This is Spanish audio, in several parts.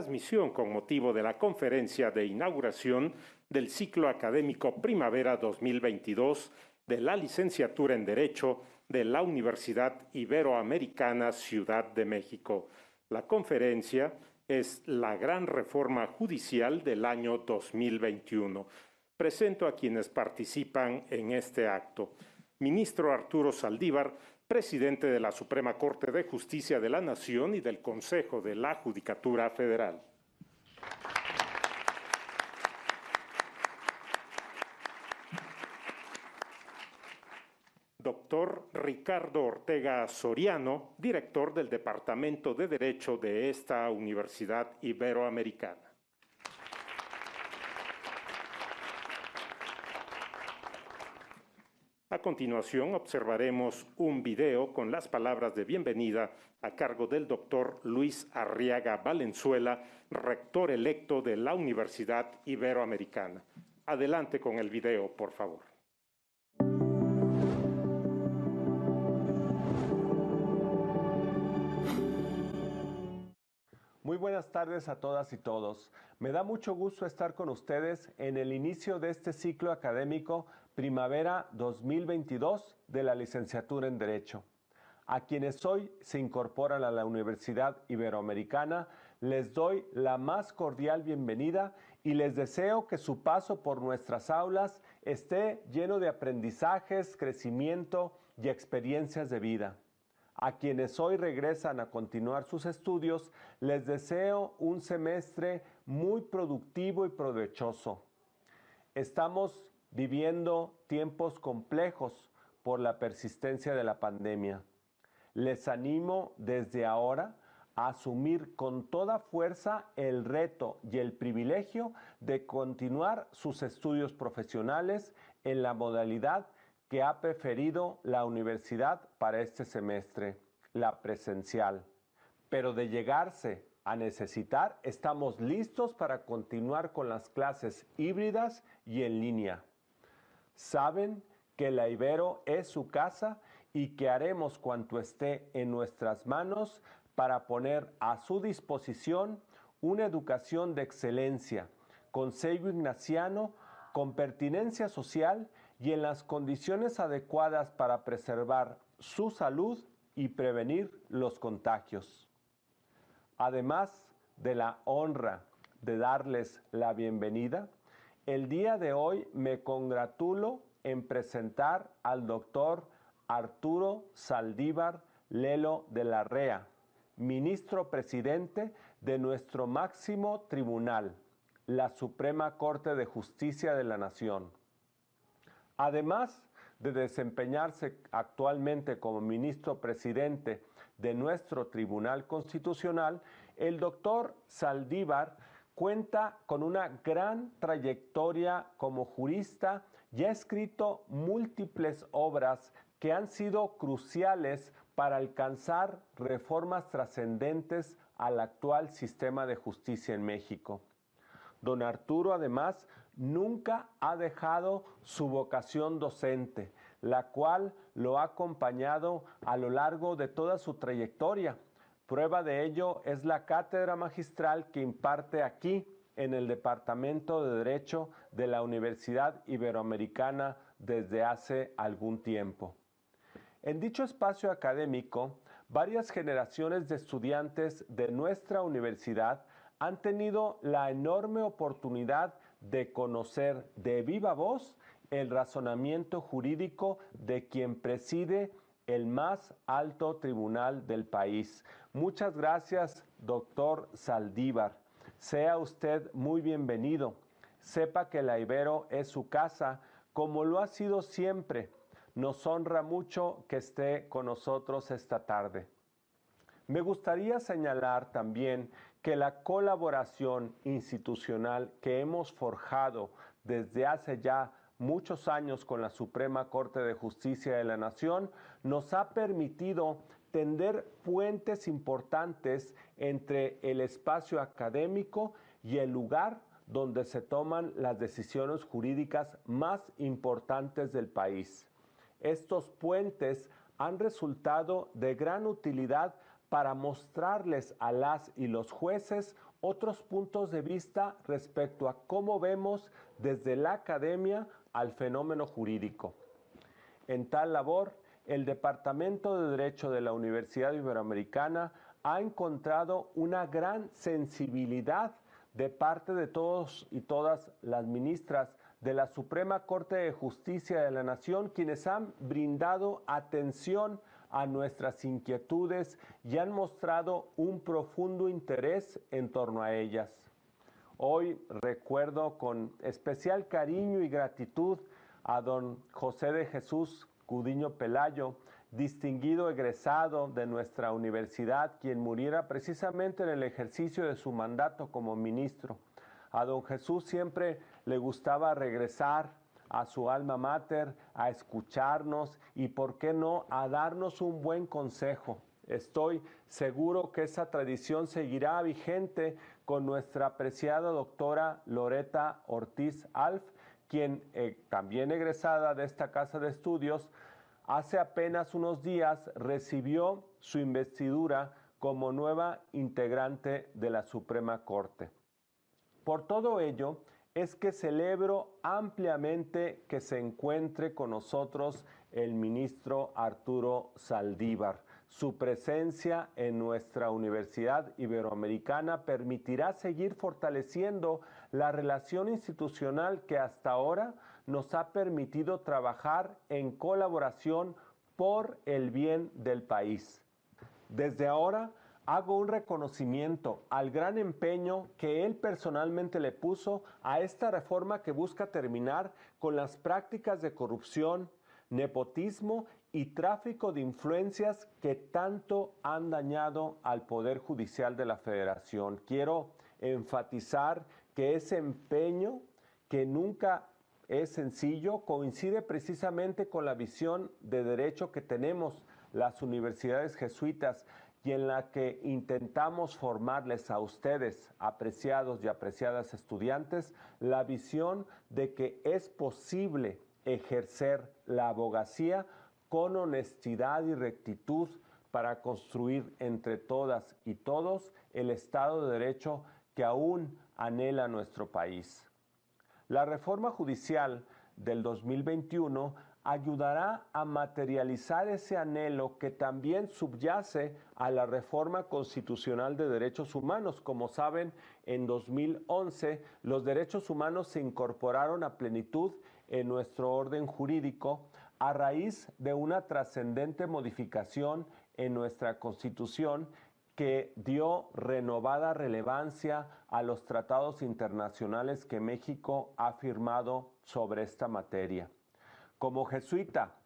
transmisión con motivo de la conferencia de inauguración del ciclo académico Primavera 2022 de la licenciatura en Derecho de la Universidad Iberoamericana Ciudad de México. La conferencia es la gran reforma judicial del año 2021. Presento a quienes participan en este acto. Ministro Arturo Saldívar, presidente de la Suprema Corte de Justicia de la Nación y del Consejo de la Judicatura Federal. Doctor Ricardo Ortega Soriano, director del Departamento de Derecho de esta Universidad Iberoamericana. A continuación observaremos un video con las palabras de bienvenida a cargo del doctor Luis Arriaga Valenzuela, rector electo de la Universidad Iberoamericana. Adelante con el video, por favor. Muy buenas tardes a todas y todos. Me da mucho gusto estar con ustedes en el inicio de este ciclo académico Primavera 2022 de la licenciatura en Derecho. A quienes hoy se incorporan a la Universidad Iberoamericana, les doy la más cordial bienvenida y les deseo que su paso por nuestras aulas esté lleno de aprendizajes, crecimiento y experiencias de vida. A quienes hoy regresan a continuar sus estudios, les deseo un semestre muy productivo y provechoso. Estamos viviendo tiempos complejos por la persistencia de la pandemia. Les animo desde ahora a asumir con toda fuerza el reto y el privilegio de continuar sus estudios profesionales en la modalidad que ha preferido la universidad para este semestre, la presencial. Pero de llegarse a necesitar, estamos listos para continuar con las clases híbridas y en línea. Saben que la Ibero es su casa y que haremos cuanto esté en nuestras manos para poner a su disposición una educación de excelencia, con sello ignaciano, con pertinencia social y en las condiciones adecuadas para preservar su salud y prevenir los contagios. Además de la honra de darles la bienvenida, el día de hoy me congratulo en presentar al doctor Arturo Saldívar Lelo de la Rea, ministro presidente de nuestro máximo tribunal, la Suprema Corte de Justicia de la Nación. Además de desempeñarse actualmente como ministro presidente de nuestro Tribunal Constitucional, el doctor Saldívar cuenta con una gran trayectoria como jurista y ha escrito múltiples obras que han sido cruciales para alcanzar reformas trascendentes al actual sistema de justicia en México. Don Arturo, además, nunca ha dejado su vocación docente, la cual lo ha acompañado a lo largo de toda su trayectoria. Prueba de ello es la cátedra magistral que imparte aquí en el Departamento de Derecho de la Universidad Iberoamericana desde hace algún tiempo. En dicho espacio académico, varias generaciones de estudiantes de nuestra universidad han tenido la enorme oportunidad de conocer de viva voz el razonamiento jurídico de quien preside el más alto tribunal del país. Muchas gracias, doctor Saldívar. Sea usted muy bienvenido. Sepa que la Ibero es su casa, como lo ha sido siempre. Nos honra mucho que esté con nosotros esta tarde. Me gustaría señalar también que la colaboración institucional que hemos forjado desde hace ya muchos años con la Suprema Corte de Justicia de la Nación nos ha permitido tender puentes importantes entre el espacio académico y el lugar donde se toman las decisiones jurídicas más importantes del país. Estos puentes han resultado de gran utilidad para mostrarles a las y los jueces otros puntos de vista respecto a cómo vemos desde la academia al fenómeno jurídico. En tal labor, el Departamento de Derecho de la Universidad Iberoamericana ha encontrado una gran sensibilidad de parte de todos y todas las ministras de la Suprema Corte de Justicia de la Nación, quienes han brindado atención a nuestras inquietudes y han mostrado un profundo interés en torno a ellas. Hoy recuerdo con especial cariño y gratitud a don José de Jesús Gudiño Pelayo, distinguido egresado de nuestra universidad, quien muriera precisamente en el ejercicio de su mandato como ministro. A don Jesús siempre le gustaba regresar a su alma mater, a escucharnos y, ¿por qué no?, a darnos un buen consejo. Estoy seguro que esa tradición seguirá vigente con nuestra apreciada doctora Loreta Ortiz Alf, quien, también egresada de esta casa de estudios, hace apenas unos días recibió su investidura como nueva integrante de la Suprema Corte. Por todo ello, es que celebro ampliamente que se encuentre con nosotros el ministro Arturo Saldívar. Su presencia en nuestra Universidad Iberoamericana permitirá seguir fortaleciendo la relación institucional que hasta ahora nos ha permitido trabajar en colaboración por el bien del país. Desde ahora, hago un reconocimiento al gran empeño que él personalmente le puso a esta reforma que busca terminar con las prácticas de corrupción, nepotismo y tráfico de influencias que tanto han dañado al Poder Judicial de la Federación. Quiero enfatizar que ese empeño, que nunca es sencillo, coincide precisamente con la visión de derecho que tenemos las universidades jesuitas, y en la que intentamos formarles a ustedes, apreciados y apreciadas estudiantes, la visión de que es posible ejercer la abogacía con honestidad y rectitud para construir entre todas y todos el Estado de Derecho que aún anhela nuestro país. La reforma judicial del 2021 ayudará a materializar ese anhelo que también subyace a la reforma constitucional de derechos humanos. Como saben, en 2011 los derechos humanos se incorporaron a plenitud en nuestro orden jurídico a raíz de una trascendente modificación en nuestra Constitución que dio renovada relevancia a los tratados internacionales que México ha firmado sobre esta materia. Como jesuita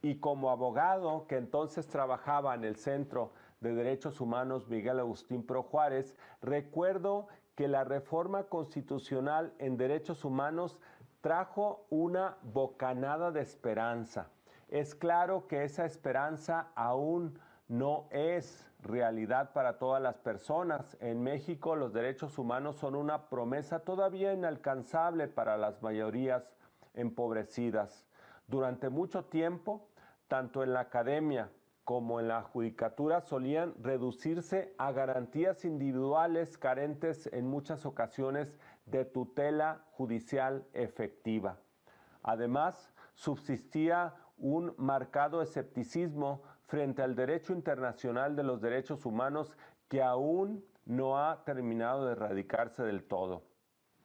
y como abogado que entonces trabajaba en el Centro de Derechos Humanos Miguel Agustín Pro Juárez, recuerdo que la reforma constitucional en derechos humanos trajo una bocanada de esperanza. Es claro que esa esperanza aún no es realidad para todas las personas. En México los derechos humanos son una promesa todavía inalcanzable para las mayorías empobrecidas. Durante mucho tiempo, tanto en la academia como en la judicatura solían reducirse a garantías individuales carentes en muchas ocasiones de tutela judicial efectiva. Además, subsistía un marcado escepticismo frente al derecho internacional de los derechos humanos que aún no ha terminado de erradicarse del todo.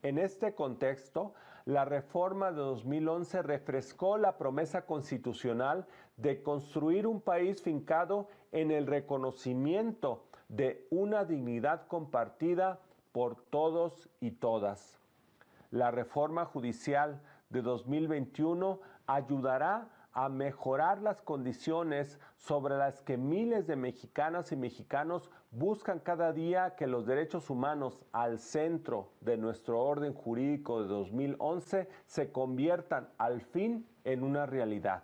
En este contexto, la reforma de 2011 refrescó la promesa constitucional de construir un país fincado en el reconocimiento de una dignidad compartida por todos y todas. La reforma judicial de 2021 ayudará a mejorar las condiciones sobre las que miles de mexicanas y mexicanos buscan cada día que los derechos humanos al centro de nuestro orden jurídico de 2011 se conviertan al fin en una realidad.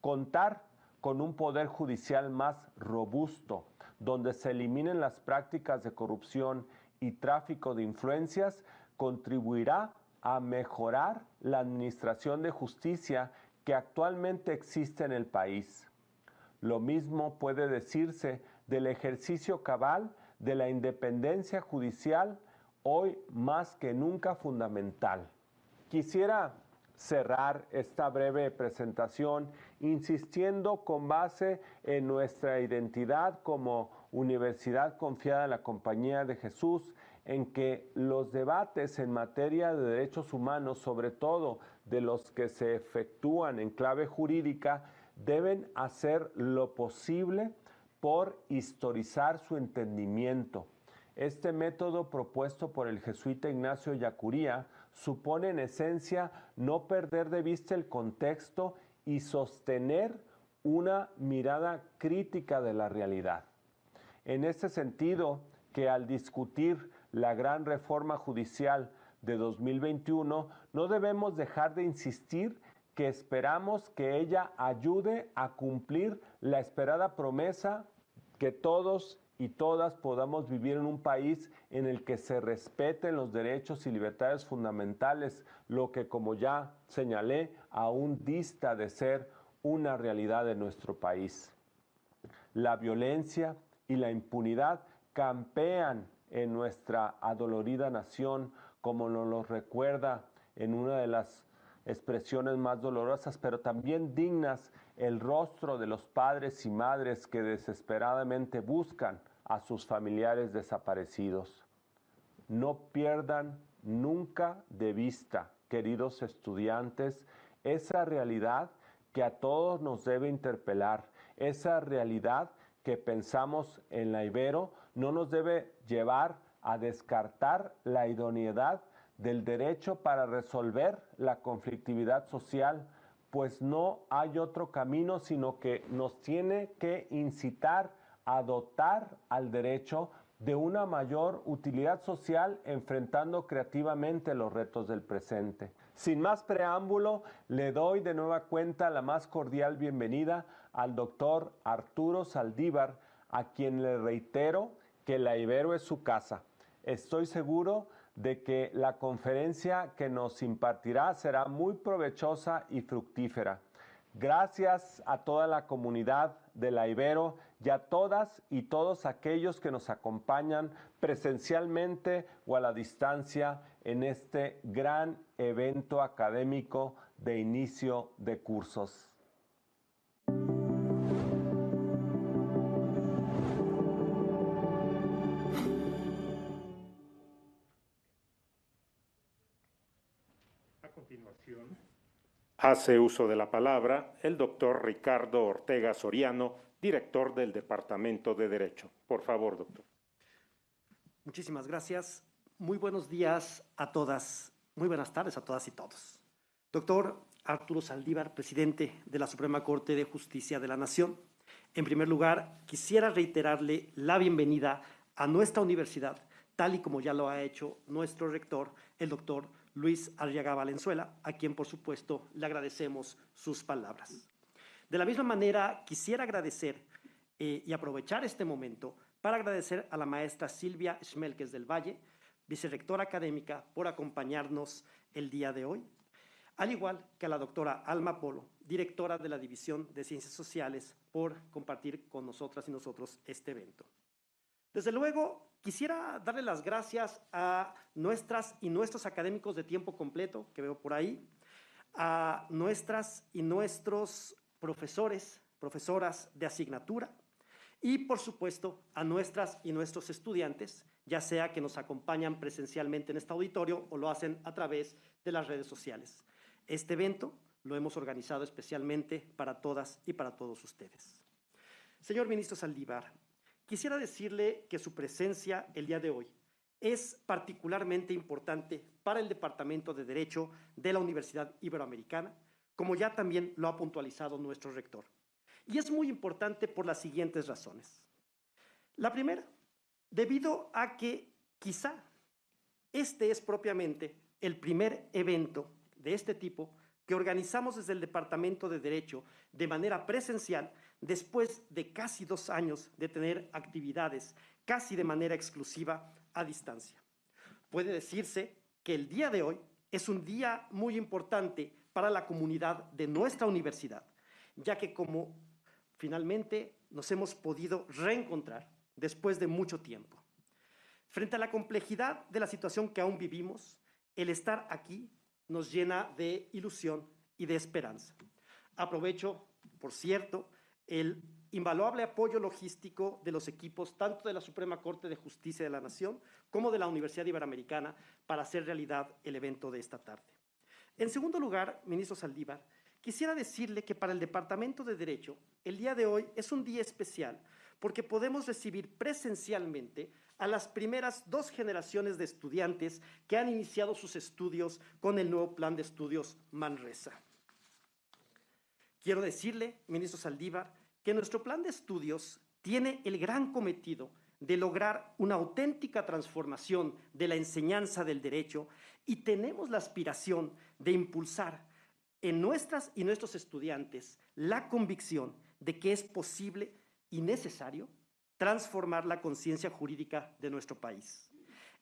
Contar con un poder judicial más robusto, donde se eliminen las prácticas de corrupción y tráfico de influencias, contribuirá a mejorar la administración de justicia que actualmente existe en el país. Lo mismo puede decirse del ejercicio cabal de la independencia judicial, hoy más que nunca fundamental. Quisiera cerrar esta breve presentación insistiendo con base en nuestra identidad como Universidad Confiada en la Compañía de Jesús, en que los debates en materia de derechos humanos, sobre todo de los que se efectúan en clave jurídica, deben hacer lo posible por historizar su entendimiento. Este método propuesto por el jesuita Ignacio Ellacuría supone en esencia no perder de vista el contexto y sostener una mirada crítica de la realidad. En este sentido, que al discutir la gran reforma judicial de 2021, no debemos dejar de insistir que esperamos que ella ayude a cumplir la esperada promesa que todos y todas podamos vivir en un país en el que se respeten los derechos y libertades fundamentales, lo que, como ya señalé, aún dista de ser una realidad de nuestro país. La violencia y la impunidad campean en nuestra adolorida nación, como nos lo recuerda en una de las expresiones más dolorosas, pero también dignas, el rostro de los padres y madres que desesperadamente buscan a sus familiares desaparecidos. No pierdan nunca de vista, queridos estudiantes, esa realidad que a todos nos debe interpelar, esa realidad que pensamos en la Ibero no nos debe llevar a descartar la idoneidad del derecho para resolver la conflictividad social, pues no hay otro camino sino que nos tiene que incitar a dotar al derecho de una mayor utilidad social enfrentando creativamente los retos del presente. Sin más preámbulo, le doy de nueva cuenta la más cordial bienvenida al doctor Arturo Saldívar, a quien le reitero que la Ibero es su casa. Estoy seguro de que la conferencia que nos impartirá será muy provechosa y fructífera. Gracias a toda la comunidad de la Ibero y a todas y todos aquellos que nos acompañan presencialmente o a la distancia en este gran evento académico de inicio de cursos. A continuación, hace uso de la palabra el doctor Ricardo Ortega Soriano, director del Departamento de Derecho. Por favor, doctor. Muchísimas gracias. Muy buenos días a todas. Muy buenas tardes a todas y todos. Doctor Arturo Saldívar, presidente de la Suprema Corte de Justicia de la Nación. En primer lugar, quisiera reiterarle la bienvenida a nuestra universidad, tal y como ya lo ha hecho nuestro rector, el doctor Luis Arriaga Valenzuela, a quien, por supuesto, le agradecemos sus palabras. De la misma manera, quisiera agradecer y aprovechar este momento para agradecer a la maestra Silvia Schmelkes del Valle, vicerrectora académica, por acompañarnos el día de hoy, al igual que a la doctora Alma Polo, directora de la División de Ciencias Sociales, por compartir con nosotras y nosotros este evento. Desde luego, quisiera darle las gracias a nuestras y nuestros académicos de tiempo completo, que veo por ahí, a nuestras y nuestros profesores, profesoras de asignatura, y por supuesto a nuestras y nuestros estudiantes, ya sea que nos acompañan presencialmente en este auditorio o lo hacen a través de las redes sociales. Este evento lo hemos organizado especialmente para todas y para todos ustedes. Señor ministro Saldívar, quisiera decirle que su presencia el día de hoy es particularmente importante para el Departamento de Derecho de la Universidad Iberoamericana, como ya también lo ha puntualizado nuestro rector. Y es muy importante por las siguientes razones. La primera, debido a que quizá este es propiamente el primer evento de este tipo que organizamos desde el Departamento de Derecho de manera presencial después de casi 2 años de tener actividades casi de manera exclusiva a distancia. Puede decirse que el día de hoy es un día muy importante para la comunidad de nuestra universidad, ya que como finalmente nos hemos podido reencontrar después de mucho tiempo. Frente a la complejidad de la situación que aún vivimos, el estar aquí nos llena de ilusión y de esperanza. Aprovecho, por cierto, el invaluable apoyo logístico de los equipos tanto de la Suprema Corte de Justicia de la Nación como de la Universidad Iberoamericana para hacer realidad el evento de esta tarde. En segundo lugar, ministro Saldívar, quisiera decirle que para el Departamento de Derecho, el día de hoy es un día especial porque podemos recibir presencialmente a las primeras 2 generaciones de estudiantes que han iniciado sus estudios con el nuevo Plan de Estudios Manresa. Quiero decirle, ministro Saldívar, que nuestro plan de estudios tiene el gran cometido de lograr una auténtica transformación de la enseñanza del derecho y tenemos la aspiración de impulsar en nuestras y nuestros estudiantes la convicción de que es posible y necesario transformar la conciencia jurídica de nuestro país.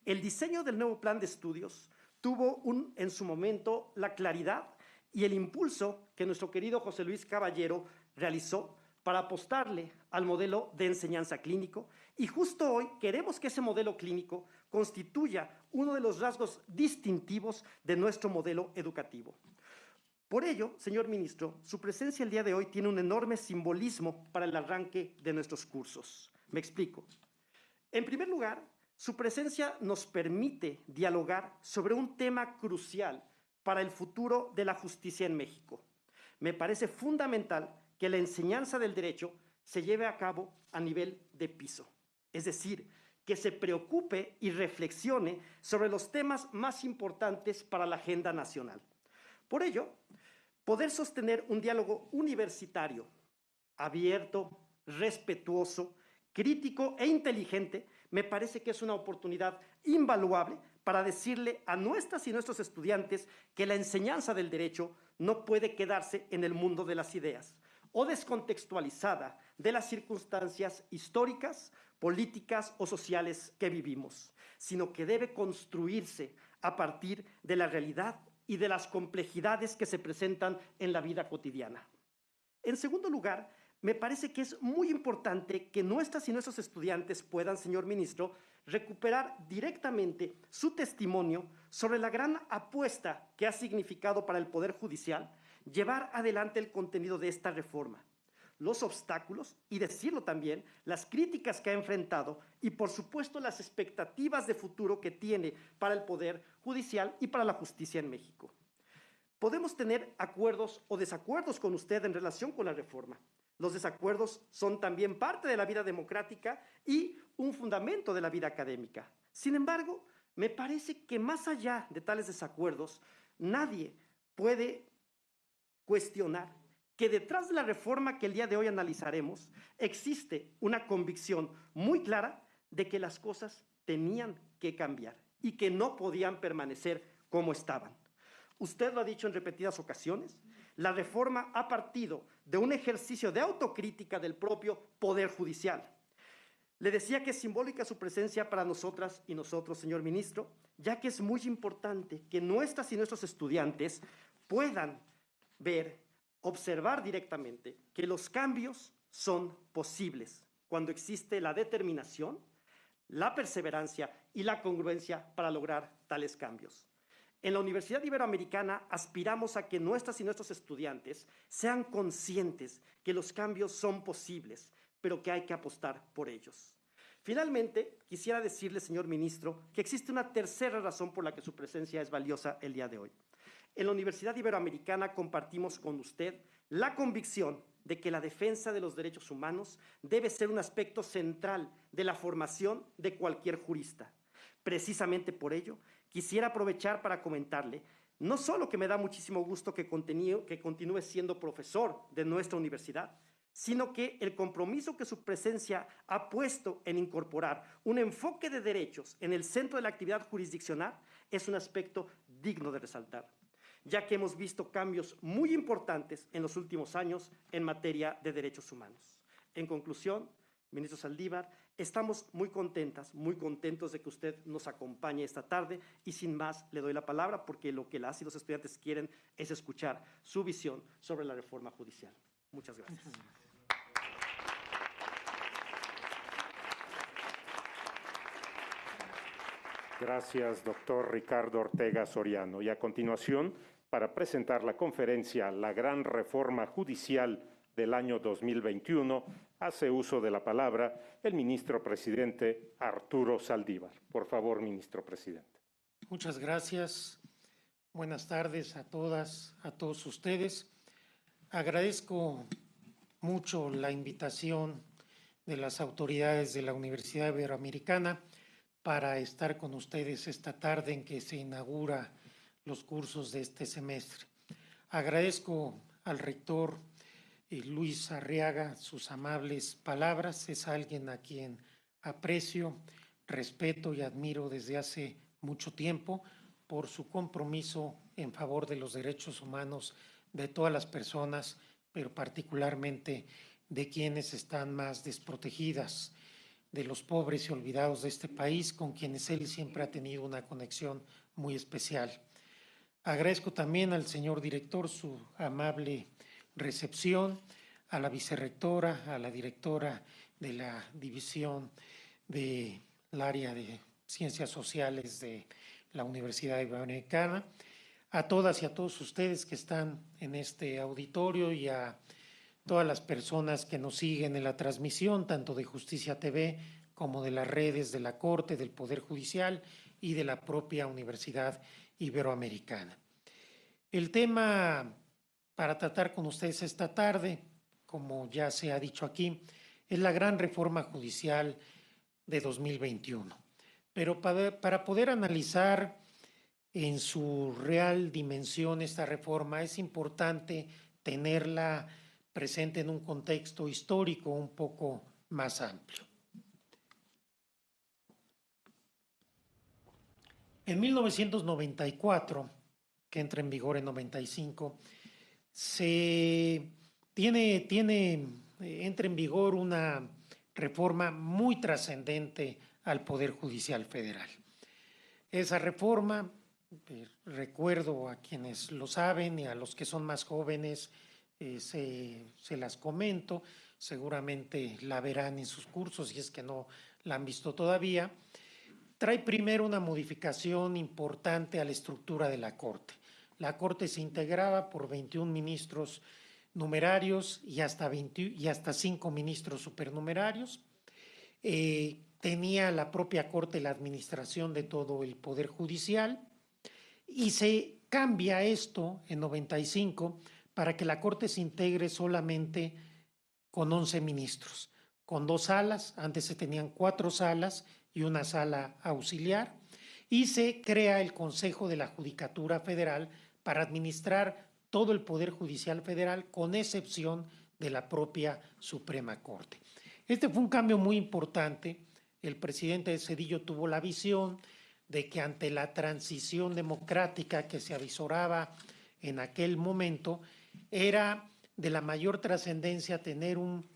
El diseño del nuevo plan de estudios tuvo en su momento la claridad y el impulso que nuestro querido José Luis Caballero realizó para apostarle al modelo de enseñanza clínico y justo hoy queremos que ese modelo clínico constituya uno de los rasgos distintivos de nuestro modelo educativo. Por ello, señor ministro, su presencia el día de hoy tiene un enorme simbolismo para el arranque de nuestros cursos. Me explico. En primer lugar, su presencia nos permite dialogar sobre un tema crucial para el futuro de la justicia en México. Me parece fundamental que la enseñanza del derecho se lleve a cabo a nivel de piso, es decir, que se preocupe y reflexione sobre los temas más importantes para la agenda nacional. Por ello, poder sostener un diálogo universitario, abierto, respetuoso, crítico e inteligente, me parece que es una oportunidad invaluable para decirle a nuestras y nuestros estudiantes que la enseñanza del derecho no puede quedarse en el mundo de las ideas o descontextualizada de las circunstancias históricas, políticas o sociales que vivimos, sino que debe construirse a partir de la realidad y de las complejidades que se presentan en la vida cotidiana. En segundo lugar, me parece que es muy importante que nuestras y nuestros estudiantes puedan, señor ministro, recuperar directamente su testimonio sobre la gran apuesta que ha significado para el Poder Judicial llevar adelante el contenido de esta reforma, los obstáculos y, decirlo también, las críticas que ha enfrentado y, por supuesto, las expectativas de futuro que tiene para el Poder Judicial y para la justicia en México. Podemos tener acuerdos o desacuerdos con usted en relación con la reforma. Los desacuerdos son también parte de la vida democrática y un fundamento de la vida académica. Sin embargo, me parece que más allá de tales desacuerdos, nadie puede cuestionar que detrás de la reforma que el día de hoy analizaremos existe una convicción muy clara de que las cosas tenían que cambiar y que no podían permanecer como estaban. Usted lo ha dicho en repetidas ocasiones, la reforma ha partido de un ejercicio de autocrítica del propio Poder Judicial. Le decía que es simbólica su presencia para nosotras y nosotros, señor ministro, ya que es muy importante que nuestras y nuestros estudiantes puedan ver, observar directamente que los cambios son posibles cuando existe la determinación, la perseverancia y la congruencia para lograr tales cambios. En la Universidad Iberoamericana aspiramos a que nuestras y nuestros estudiantes sean conscientes que los cambios son posibles, pero que hay que apostar por ellos. Finalmente, quisiera decirle, señor ministro, que existe una tercera razón por la que su presencia es valiosa el día de hoy. En la Universidad Iberoamericana compartimos con usted la convicción de que la defensa de los derechos humanos debe ser un aspecto central de la formación de cualquier jurista. Precisamente por ello, quisiera aprovechar para comentarle no solo que me da muchísimo gusto que continúe siendo profesor de nuestra universidad, sino que el compromiso que su presencia ha puesto en incorporar un enfoque de derechos en el centro de la actividad jurisdiccional es un aspecto digno de resaltar, ya que hemos visto cambios muy importantes en los últimos años en materia de derechos humanos. En conclusión, ministro Saldívar, estamos muy contentos de que usted nos acompañe esta tarde y sin más le doy la palabra porque lo que las y los estudiantes quieren es escuchar su visión sobre la reforma judicial. Muchas gracias. Gracias, doctor Ricardo Ortega Soriano. Y a continuación, para presentar la conferencia La Gran Reforma Judicial del año 2021, hace uso de la palabra el ministro presidente Arturo Saldívar. Por favor, ministro presidente. Muchas gracias. Buenas tardes a todas, a todos ustedes. Agradezco mucho la invitación de las autoridades de la Universidad Iberoamericana para estar con ustedes esta tarde en que se inaugura los cursos de este semestre. Agradezco al rector Luis Arriaga sus amables palabras. Es alguien a quien aprecio, respeto y admiro desde hace mucho tiempo por su compromiso en favor de los derechos humanos de todas las personas, pero particularmente de quienes están más desprotegidas, de los pobres y olvidados de este país, con quienes él siempre ha tenido una conexión muy especial. Agradezco también al señor director su amable recepción, a la vicerrectora, a la directora de la división del área de Ciencias Sociales de la Universidad Iberoamericana, a todas y a todos ustedes que están en este auditorio y a todas las personas que nos siguen en la transmisión, tanto de Justicia TV como de las redes de la Corte, del Poder Judicial y de la propia Universidad Iberoamericana. El tema para tratar con ustedes esta tarde, como ya se ha dicho aquí, es la gran reforma judicial de 2021. Pero para poder analizar en su real dimensión esta reforma, es importante tenerla presente en un contexto histórico un poco más amplio. En 1994, que entra en vigor en 95, entra en vigor una reforma muy trascendente al Poder Judicial Federal. Esa reforma, recuerdo a quienes lo saben y a los que son más jóvenes, se las comento, seguramente la verán en sus cursos si es que no la han visto todavía. Trae primero una modificación importante a la estructura de la Corte. La Corte se integraba por 21 ministros numerarios y hasta 5 ministros supernumerarios. Tenía la propia Corte la administración de todo el Poder Judicial y se cambia esto en 95 para que la Corte se integre solamente con 11 ministros, con 2 salas. Antes se tenían 4 salas y una sala auxiliar, y se crea el Consejo de la Judicatura Federal para administrar todo el Poder Judicial Federal, con excepción de la propia Suprema Corte. Este fue un cambio muy importante. El presidente Zedillo tuvo la visión de que ante la transición democrática que se avisoraba en aquel momento, era de la mayor trascendencia tener un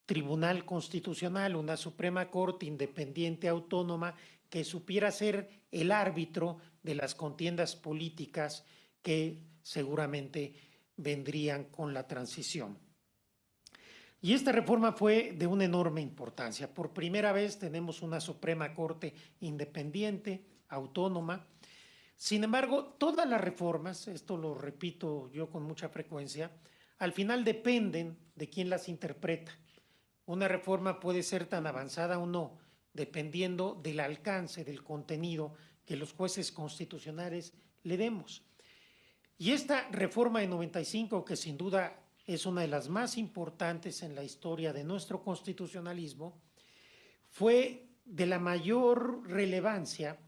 Tribunal Constitucional, una Suprema Corte independiente, autónoma, que supiera ser el árbitro de las contiendas políticas que seguramente vendrían con la transición. Y esta reforma fue de una enorme importancia. Por primera vez tenemos una Suprema Corte independiente, autónoma. Sin embargo, todas las reformas, esto lo repito yo con mucha frecuencia, al final dependen de quién las interpreta. Una reforma puede ser tan avanzada o no, dependiendo del alcance, del contenido que los jueces constitucionales le demos. Y esta reforma de 95, que sin duda es una de las más importantes en la historia de nuestro constitucionalismo, fue de la mayor relevancia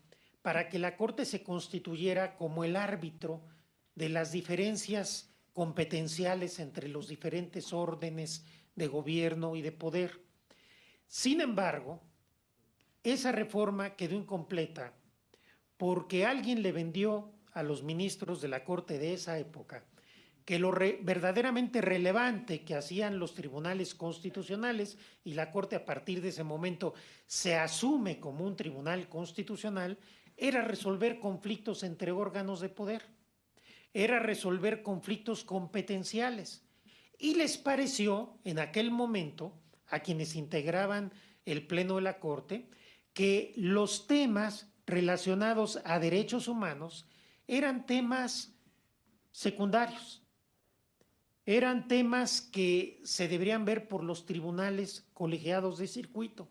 para que la Corte se constituyera como el árbitro de las diferencias competenciales entre los diferentes órdenes de gobierno y de poder. Sin embargo, esa reforma quedó incompleta porque alguien le vendió a los ministros de la Corte de esa época que lo verdaderamente relevante que hacían los tribunales constitucionales, y la Corte a partir de ese momento se asume como un tribunal constitucional, era resolver conflictos entre órganos de poder, era resolver conflictos competenciales. Y les pareció en aquel momento a quienes integraban el Pleno de la Corte que los temas relacionados a derechos humanos eran temas secundarios, eran temas que se deberían ver por los tribunales colegiados de circuito.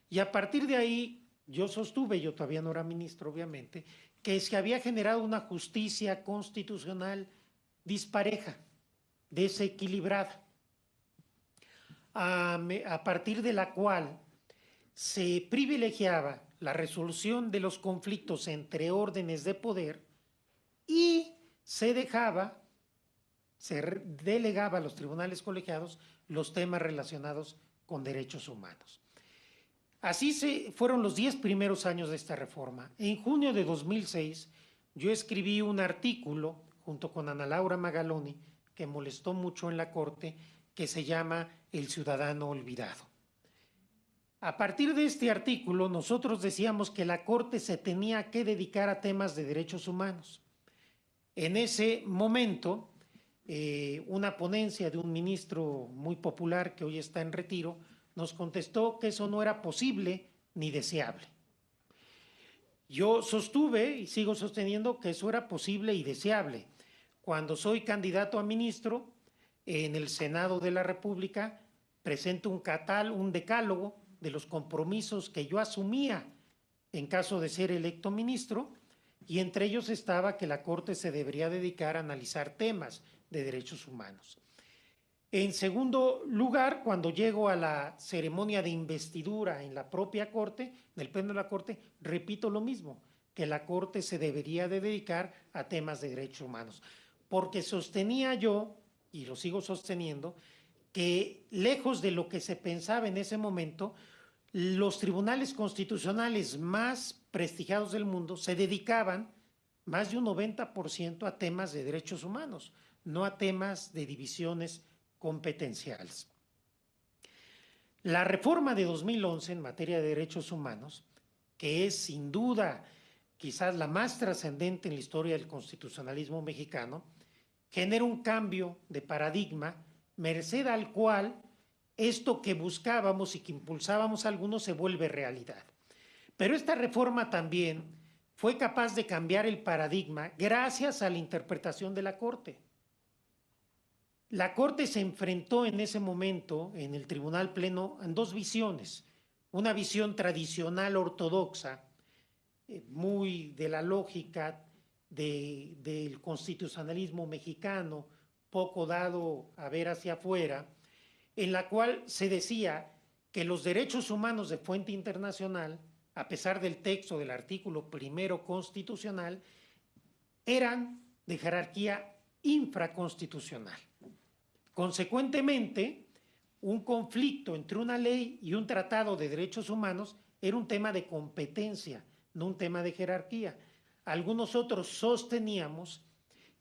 Y a partir de ahí, yo sostuve, yo todavía no era ministro, obviamente, que se había generado una justicia constitucional dispareja, desequilibrada, a partir de la cual se privilegiaba la resolución de los conflictos entre órdenes de poder y se delegaba a los tribunales colegiados los temas relacionados con derechos humanos. Así fueron los 10 primeros años de esta reforma. En junio de 2006, yo escribí un artículo junto con Ana Laura Magaloni, que molestó mucho en la Corte, que se llama El Ciudadano Olvidado. A partir de este artículo, nosotros decíamos que la Corte se tenía que dedicar a temas de derechos humanos. En ese momento, una ponencia de un ministro muy popular que hoy está en retiro nos contestó que eso no era posible ni deseable. Yo sostuve y sigo sosteniendo que eso era posible y deseable. Cuando soy candidato a ministro en el Senado de la República, presento un decálogo de los compromisos que yo asumía en caso de ser electo ministro, y entre ellos estaba que la Corte se debería dedicar a analizar temas de derechos humanos. En segundo lugar, cuando llego a la ceremonia de investidura en la propia Corte, en el Pleno de la Corte, repito lo mismo, que la Corte se debería de dedicar a temas de derechos humanos, porque sostenía yo, y lo sigo sosteniendo, que lejos de lo que se pensaba en ese momento, los tribunales constitucionales más prestigiados del mundo se dedicaban más de un 90% a temas de derechos humanos, no a temas de divisiones competenciales. La reforma de 2011 en materia de derechos humanos, que es sin duda quizás la más trascendente en la historia del constitucionalismo mexicano, genera un cambio de paradigma, merced al cual esto que buscábamos y que impulsábamos algunos se vuelve realidad. Pero esta reforma también fue capaz de cambiar el paradigma gracias a la interpretación de la Corte. La Corte se enfrentó en ese momento en el Tribunal Pleno en dos visiones. Una visión tradicional ortodoxa, muy de la lógica del constitucionalismo mexicano, poco dado a ver hacia afuera, en la cual se decía que los derechos humanos de fuente internacional, a pesar del texto del artículo primero constitucional, eran de jerarquía infraconstitucional. Consecuentemente, un conflicto entre una ley y un tratado de derechos humanos era un tema de competencia, no un tema de jerarquía. Algunos otros sosteníamos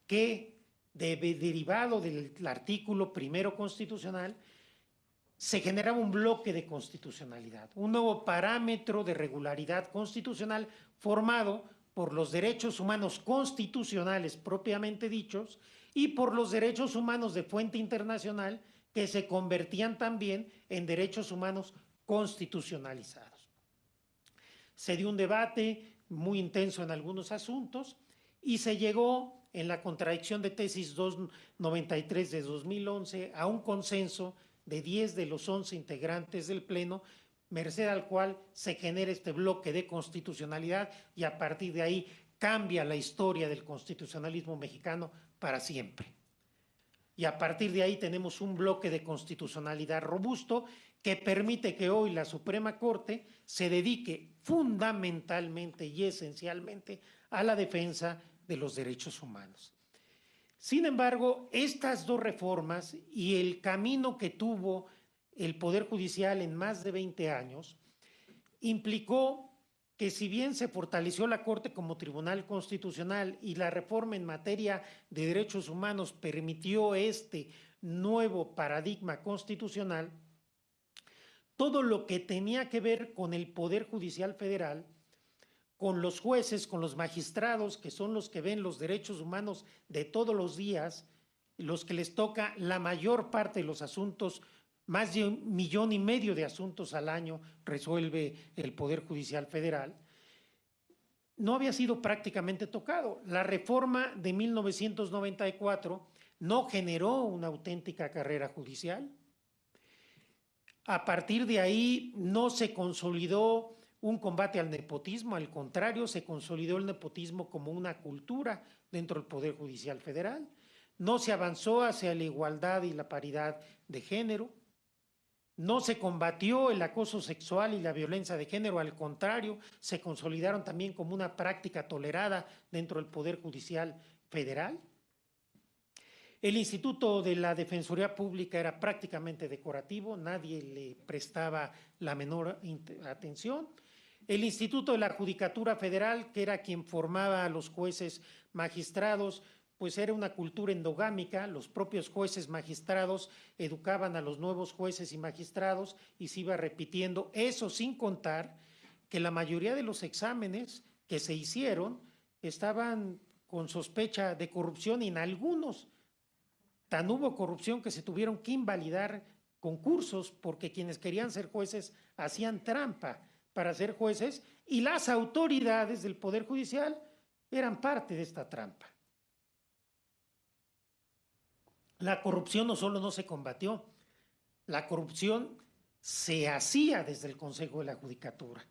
que, derivado del artículo primero constitucional, se generaba un bloque de constitucionalidad, un nuevo parámetro de regularidad constitucional formado por los derechos humanos constitucionales propiamente dichos y por los derechos humanos de fuente internacional que se convertían también en derechos humanos constitucionalizados. Se dio un debate muy intenso en algunos asuntos y se llegó en la contradicción de tesis 293 de 2011 a un consenso de 10 de los 11 integrantes del Pleno, merced al cual se genera este bloque de constitucionalidad y a partir de ahí cambia la historia del constitucionalismo mexicano para siempre. Y a partir de ahí tenemos un bloque de constitucionalidad robusto que permite que hoy la Suprema Corte se dedique fundamentalmente y esencialmente a la defensa de los derechos humanos. Sin embargo, estas dos reformas y el camino que tuvo el Poder Judicial en más de 20 años implicó que, si bien se fortaleció la Corte como Tribunal Constitucional y la reforma en materia de derechos humanos permitió este nuevo paradigma constitucional, todo lo que tenía que ver con el Poder Judicial Federal, con los jueces, con los magistrados, que son los que ven los derechos humanos de todos los días, los que les toca la mayor parte de los asuntos, más de 1,5 millones de asuntos al año resuelve el Poder Judicial Federal, no había sido prácticamente tocado. La reforma de 1994 no generó una auténtica carrera judicial. A partir de ahí no se consolidó un combate al nepotismo, al contrario, se consolidó el nepotismo como una cultura dentro del Poder Judicial Federal. No se avanzó hacia la igualdad y la paridad de género. No se combatió el acoso sexual y la violencia de género, al contrario, se consolidaron también como una práctica tolerada dentro del Poder Judicial Federal. El Instituto de la Defensoría Pública era prácticamente decorativo, nadie le prestaba la menor atención. El Instituto de la Judicatura Federal, que era quien formaba a los jueces magistrados, pues era una cultura endogámica, los propios jueces magistrados educaban a los nuevos jueces y magistrados y se iba repitiendo, eso sin contar que la mayoría de los exámenes que se hicieron estaban con sospecha de corrupción y en algunos tan hubo corrupción que se tuvieron que invalidar concursos porque quienes querían ser jueces hacían trampa para ser jueces y las autoridades del Poder Judicial eran parte de esta trampa. La corrupción no solo no se combatió, la corrupción se hacía desde el Consejo de la Judicatura.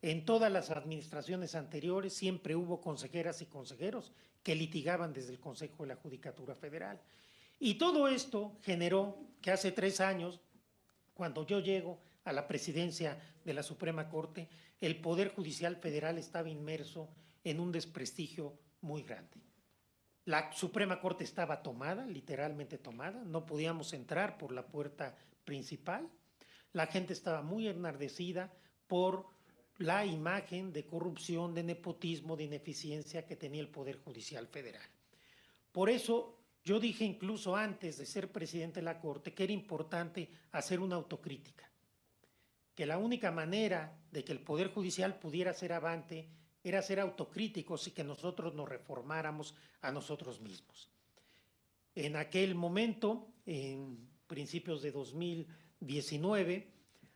En todas las administraciones anteriores siempre hubo consejeras y consejeros que litigaban desde el Consejo de la Judicatura Federal. Y todo esto generó que hace 3 años, cuando yo llego a la presidencia de la Suprema Corte, el Poder Judicial Federal estaba inmerso en un desprestigio muy grande. La Suprema Corte estaba tomada, literalmente tomada, no podíamos entrar por la puerta principal. La gente estaba muy enardecida por la imagen de corrupción, de nepotismo, de ineficiencia que tenía el Poder Judicial Federal. Por eso yo dije incluso antes de ser presidente de la Corte que era importante hacer una autocrítica, que la única manera de que el Poder Judicial pudiera ser avante era ser autocríticos y que nosotros nos reformáramos a nosotros mismos. En aquel momento, en principios de 2019,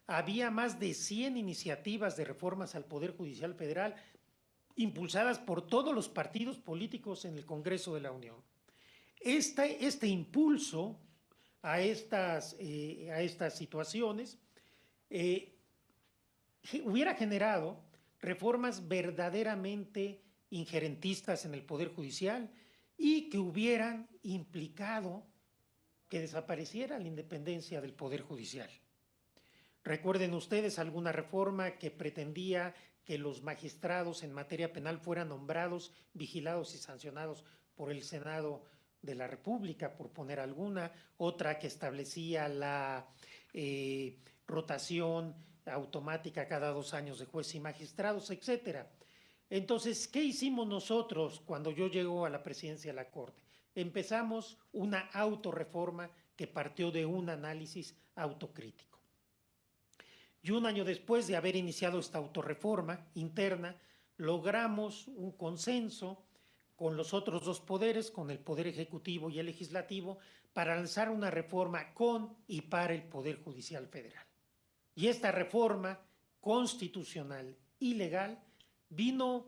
había más de 100 iniciativas de reformas al Poder Judicial Federal impulsadas por todos los partidos políticos en el Congreso de la Unión. Este impulso a estas situaciones hubiera generado reformas verdaderamente injerentistas en el Poder Judicial y que hubieran implicado que desapareciera la independencia del Poder Judicial. Recuerden ustedes alguna reforma que pretendía que los magistrados en materia penal fueran nombrados, vigilados y sancionados por el Senado de la República, por poner alguna, otra que establecía la rotación automática cada 2 años de jueces y magistrados, etcétera. Entonces, ¿qué hicimos nosotros cuando yo llego a la presidencia de la Corte? Empezamos una autorreforma que partió de un análisis autocrítico. Y 1 año después de haber iniciado esta autorreforma interna, logramos un consenso con los otros 2 poderes, con el Poder Ejecutivo y el Legislativo, para lanzar una reforma con y para el Poder Judicial Federal. Y esta reforma constitucional y legal vino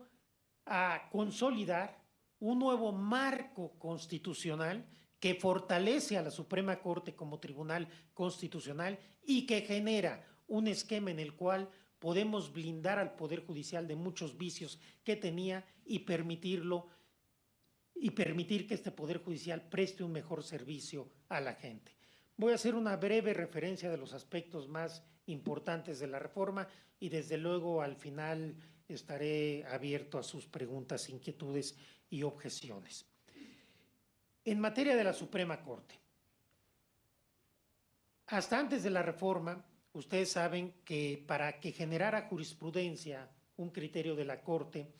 a consolidar un nuevo marco constitucional que fortalece a la Suprema Corte como tribunal constitucional y que genera un esquema en el cual podemos blindar al Poder Judicial de muchos vicios que tenía y permitir que este Poder Judicial preste un mejor servicio a la gente. Voy a hacer una breve referencia de los aspectos más importantes de la reforma y desde luego al final estaré abierto a sus preguntas, inquietudes y objeciones. En materia de la Suprema Corte, hasta antes de la reforma, ustedes saben que para que generara jurisprudencia un criterio de la Corte,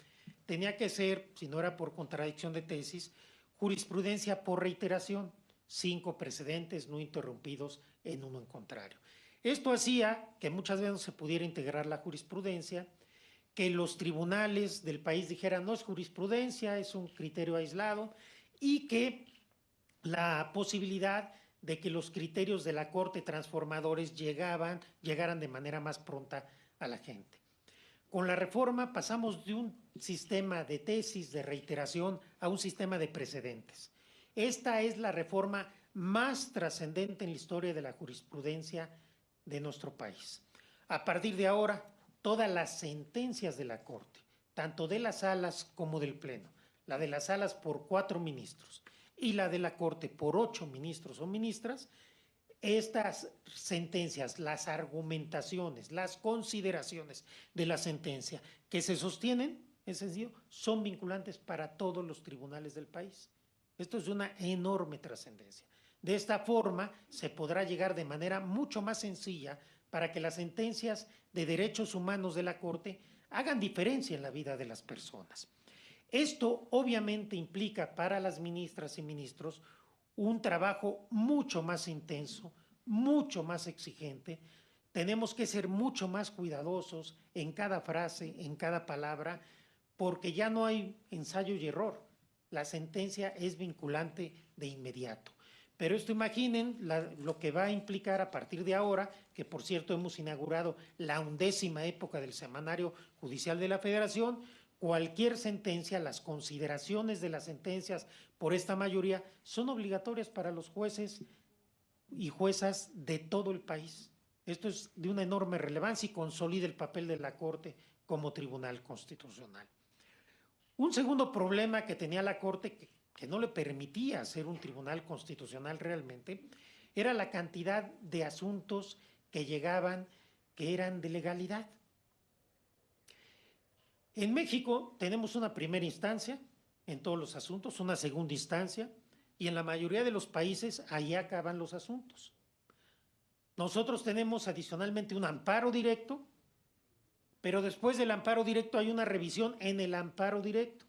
tenía que ser, si no era por contradicción de tesis, jurisprudencia por reiteración, 5 precedentes no interrumpidos en uno en contrario. Esto hacía que muchas veces se pudiera integrar la jurisprudencia, que los tribunales del país dijeran no es jurisprudencia, es un criterio aislado, y que la posibilidad de que los criterios de la Corte transformadores llegaran de manera más pronta a la gente. Con la reforma pasamos de un sistema de tesis, de reiteración, a un sistema de precedentes. Esta es la reforma más trascendente en la historia de la jurisprudencia de nuestro país. A partir de ahora, todas las sentencias de la Corte, tanto de las salas como del Pleno, la de las salas por 4 ministros y la de la Corte por 8 ministros o ministras, estas sentencias, las argumentaciones, las consideraciones de la sentencia que se sostienen, es sencillo, son vinculantes para todos los tribunales del país. Esto es de una enorme trascendencia. De esta forma se podrá llegar de manera mucho más sencilla para que las sentencias de derechos humanos de la Corte hagan diferencia en la vida de las personas. Esto obviamente implica para las ministras y ministros un trabajo mucho más intenso, mucho más exigente. Tenemos que ser mucho más cuidadosos en cada frase, en cada palabra, porque ya no hay ensayo y error. La sentencia es vinculante de inmediato. Pero esto imaginen lo que va a implicar a partir de ahora, que por cierto hemos inaugurado la 11ª época del Semanario Judicial de la Federación. Cualquier sentencia, las consideraciones de las sentencias por esta mayoría son obligatorias para los jueces y juezas de todo el país. Esto es de una enorme relevancia y consolida el papel de la Corte como tribunal constitucional. Un segundo problema que tenía la Corte, que no le permitía ser un tribunal constitucional realmente, era la cantidad de asuntos que llegaban que eran de legalidad. En México tenemos una primera instancia en todos los asuntos, una segunda instancia, y en la mayoría de los países ahí acaban los asuntos. Nosotros tenemos adicionalmente un amparo directo, pero después del amparo directo hay una revisión en el amparo directo,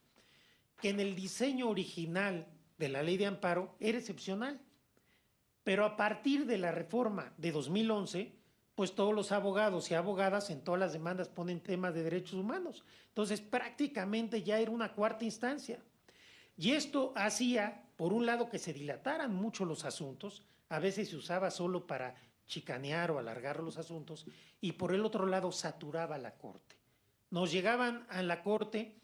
que en el diseño original de la ley de amparo era excepcional. Pero a partir de la reforma de 2011, pues todos los abogados y abogadas en todas las demandas ponen temas de derechos humanos. Entonces prácticamente ya era una cuarta instancia. Y esto hacía, por un lado, que se dilataran mucho los asuntos, a veces se usaba solo para chicanear o alargar los asuntos, y por el otro lado saturaba la Corte. Nos llegaban a la Corte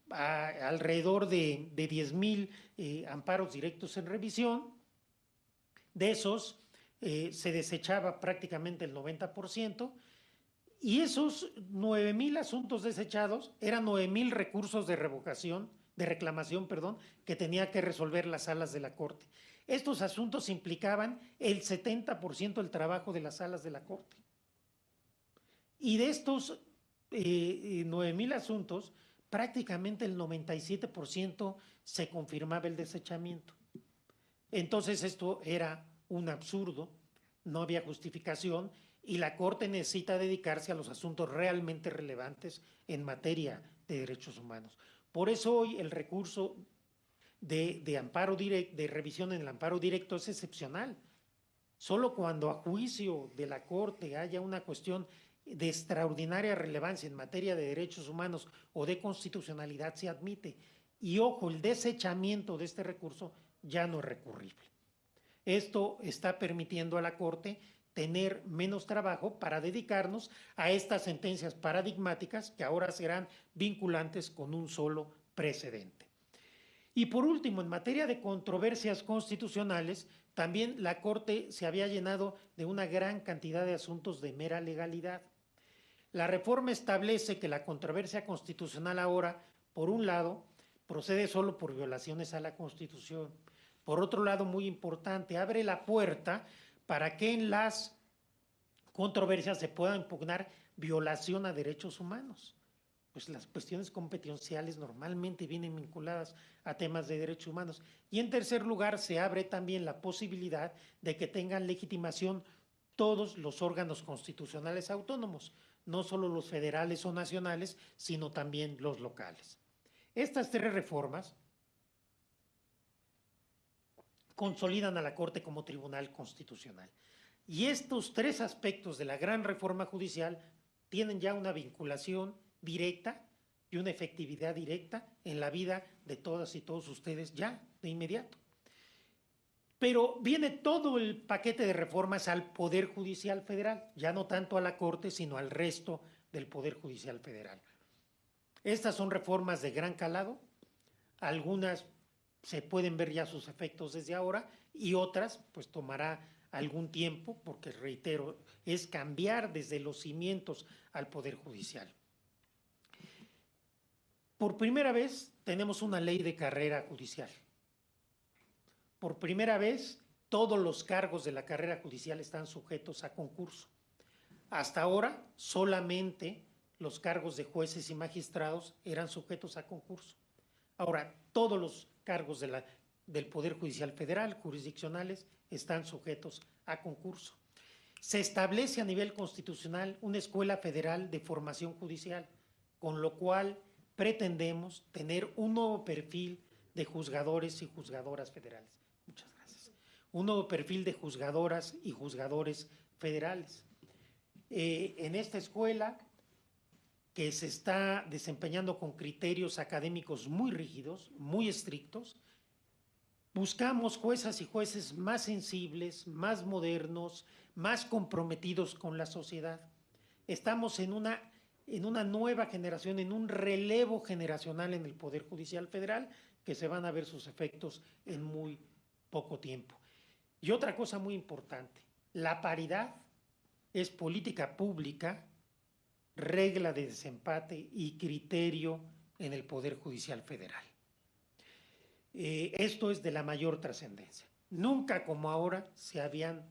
alrededor de 10,000 amparos directos en revisión. De esos se desechaba prácticamente el 90%, y esos 9,000 asuntos desechados eran 9,000 recursos de reclamación, que tenía que resolver las salas de la Corte. Estos asuntos implicaban el 70% del trabajo de las salas de la Corte. Y de estos 9,000 asuntos, prácticamente el 97% se confirmaba el desechamiento. Entonces esto era un absurdo, no había justificación, y la Corte necesita dedicarse a los asuntos realmente relevantes en materia de derechos humanos. Por eso hoy el recurso de amparo directo, de revisión en el amparo directo es excepcional. Solo cuando a juicio de la Corte haya una cuestión de extraordinaria relevancia en materia de derechos humanos o de constitucionalidad se admite. Y ojo, el desechamiento de este recurso ya no es recurrible. Esto está permitiendo a la Corte tener menos trabajo para dedicarnos a estas sentencias paradigmáticas que ahora serán vinculantes con un solo precedente. Y por último, en materia de controversias constitucionales, también la Corte se había llenado de una gran cantidad de asuntos de mera legalidad. La reforma establece que la controversia constitucional ahora, por un lado, procede solo por violaciones a la Constitución. Por otro lado, muy importante, abre la puerta para que en las controversias se pueda impugnar violación a derechos humanos. Pues las cuestiones competenciales normalmente vienen vinculadas a temas de derechos humanos. Y en tercer lugar, se abre también la posibilidad de que tengan legitimación todos los órganos constitucionales autónomos, no solo los federales o nacionales, sino también los locales. Estas 3 reformas consolidan a la Corte como tribunal constitucional. Y estos 3 aspectos de la gran reforma judicial tienen ya una vinculación directa y una efectividad directa en la vida de todas y todos ustedes ya de inmediato. Pero viene todo el paquete de reformas al Poder Judicial Federal, ya no tanto a la Corte, sino al resto del Poder Judicial Federal. Estas son reformas de gran calado, algunas se pueden ver ya sus efectos desde ahora y otras pues tomará algún tiempo porque, reitero, es cambiar desde los cimientos al Poder Judicial. Por primera vez tenemos una ley de carrera judicial. Por primera vez todos los cargos de la carrera judicial están sujetos a concurso. Hasta ahora solamente los cargos de jueces y magistrados eran sujetos a concurso. Ahora todos los cargos del Poder Judicial Federal, jurisdiccionales, están sujetos a concurso. Se establece a nivel constitucional una escuela federal de formación judicial, con lo cual pretendemos tener un nuevo perfil de juzgadores y juzgadoras federales. Muchas gracias. Un nuevo perfil de juzgadoras y juzgadores federales. En esta escuela, que se está desempeñando con criterios académicos muy rígidos, muy estrictos, buscamos juezas y jueces más sensibles, más modernos, más comprometidos con la sociedad. Estamos en una nueva generación, en un relevo generacional en el Poder Judicial Federal, que se van a ver sus efectos en muy poco tiempo. Y otra cosa muy importante, la paridad es política pública, regla de desempate y criterio en el Poder Judicial Federal. Esto es de la mayor trascendencia. Nunca como ahora se habían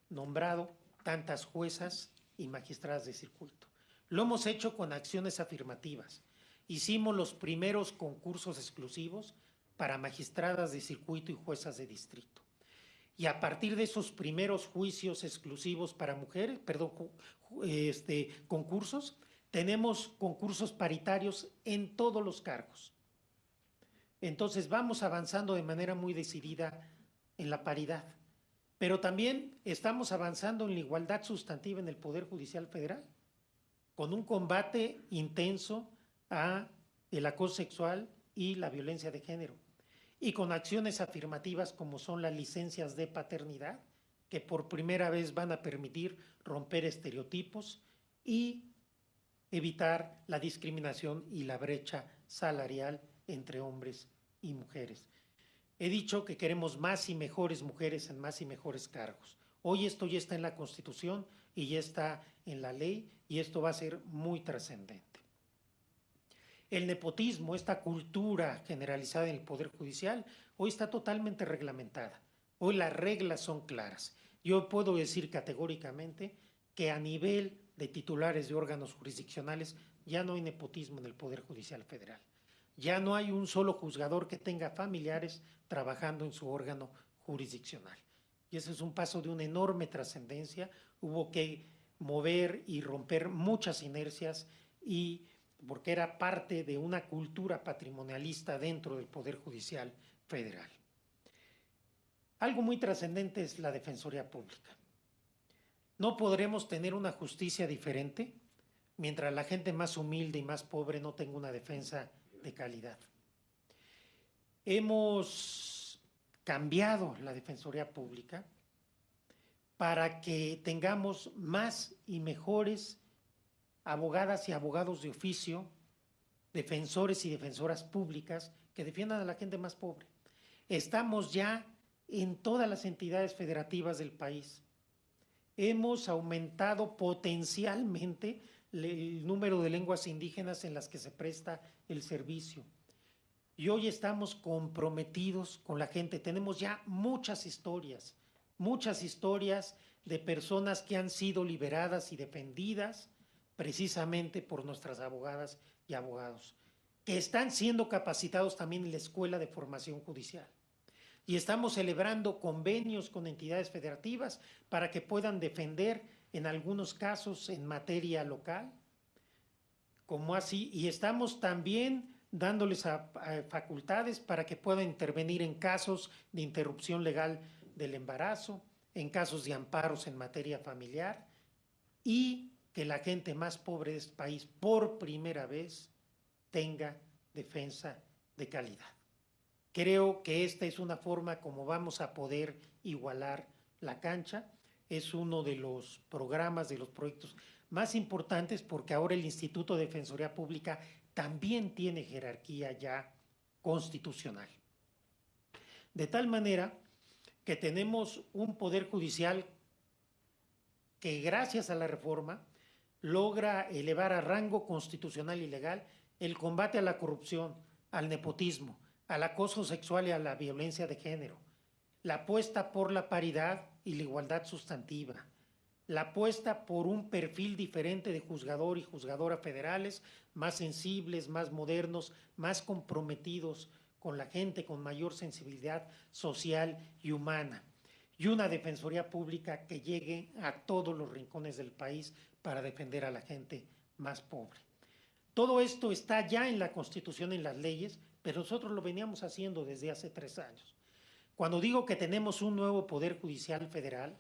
nombrado tantas juezas y magistradas de circuito. Lo hemos hecho con acciones afirmativas. Hicimos los primeros concursos exclusivos para magistradas de circuito y juezas de distrito. Y a partir de esos primeros juicios exclusivos para mujeres, concursos, tenemos concursos paritarios en todos los cargos. Entonces vamos avanzando de manera muy decidida en la paridad. Pero también estamos avanzando en la igualdad sustantiva en el Poder Judicial Federal, con un combate intenso a el acoso sexual y la violencia de género, y con acciones afirmativas como son las licencias de paternidad, que por primera vez van a permitir romper estereotipos y evitar la discriminación y la brecha salarial entre hombres y mujeres. He dicho que queremos más y mejores mujeres en más y mejores cargos. Hoy esto ya está en la Constitución y ya está en la ley, y esto va a ser muy trascendente. El nepotismo, esta cultura generalizada en el Poder Judicial, hoy está totalmente reglamentada. Hoy las reglas son claras. Yo puedo decir categóricamente que a nivel de titulares de órganos jurisdiccionales ya no hay nepotismo en el Poder Judicial Federal. Ya no hay un solo juzgador que tenga familiares trabajando en su órgano jurisdiccional. Y ese es un paso de una enorme trascendencia. Hubo que mover y romper muchas inercias, y porque era parte de una cultura patrimonialista dentro del Poder Judicial Federal. Algo muy trascendente es la Defensoría Pública. No podremos tener una justicia diferente mientras la gente más humilde y más pobre no tenga una defensa de calidad. Hemos cambiado la Defensoría Pública para que tengamos más y mejores abogadas y abogados de oficio, defensores y defensoras públicas que defiendan a la gente más pobre. Estamos ya en todas las entidades federativas del país. Hemos aumentado potencialmente el número de lenguas indígenas en las que se presta el servicio. Y hoy estamos comprometidos con la gente. Tenemos ya muchas historias de personas que han sido liberadas y defendidas precisamente por nuestras abogadas y abogados, que están siendo capacitados también en la Escuela de Formación Judicial. Y estamos celebrando convenios con entidades federativas para que puedan defender en algunos casos en materia local, como así, y estamos también dándoles facultades para que puedan intervenir en casos de interrupción legal del embarazo, en casos de amparos en materia familiar, y que la gente más pobre de este país por primera vez tenga defensa de calidad. Creo que esta es una forma como vamos a poder igualar la cancha. Es uno de los programas, de los proyectos más importantes porque ahora el Instituto de Defensoría Pública también tiene jerarquía ya constitucional. De tal manera que tenemos un poder judicial que gracias a la reforma logra elevar a rango constitucional y legal el combate a la corrupción, al nepotismo, al acoso sexual y a la violencia de género, la apuesta por la paridad y la igualdad sustantiva, la apuesta por un perfil diferente de juzgador y juzgadora federales, más sensibles, más modernos, más comprometidos con la gente, con mayor sensibilidad social y humana, y una defensoría pública que llegue a todos los rincones del país para defender a la gente más pobre. Todo esto está ya en la Constitución, en las leyes, pero nosotros lo veníamos haciendo desde hace 3 años. Cuando digo que tenemos un nuevo Poder Judicial Federal,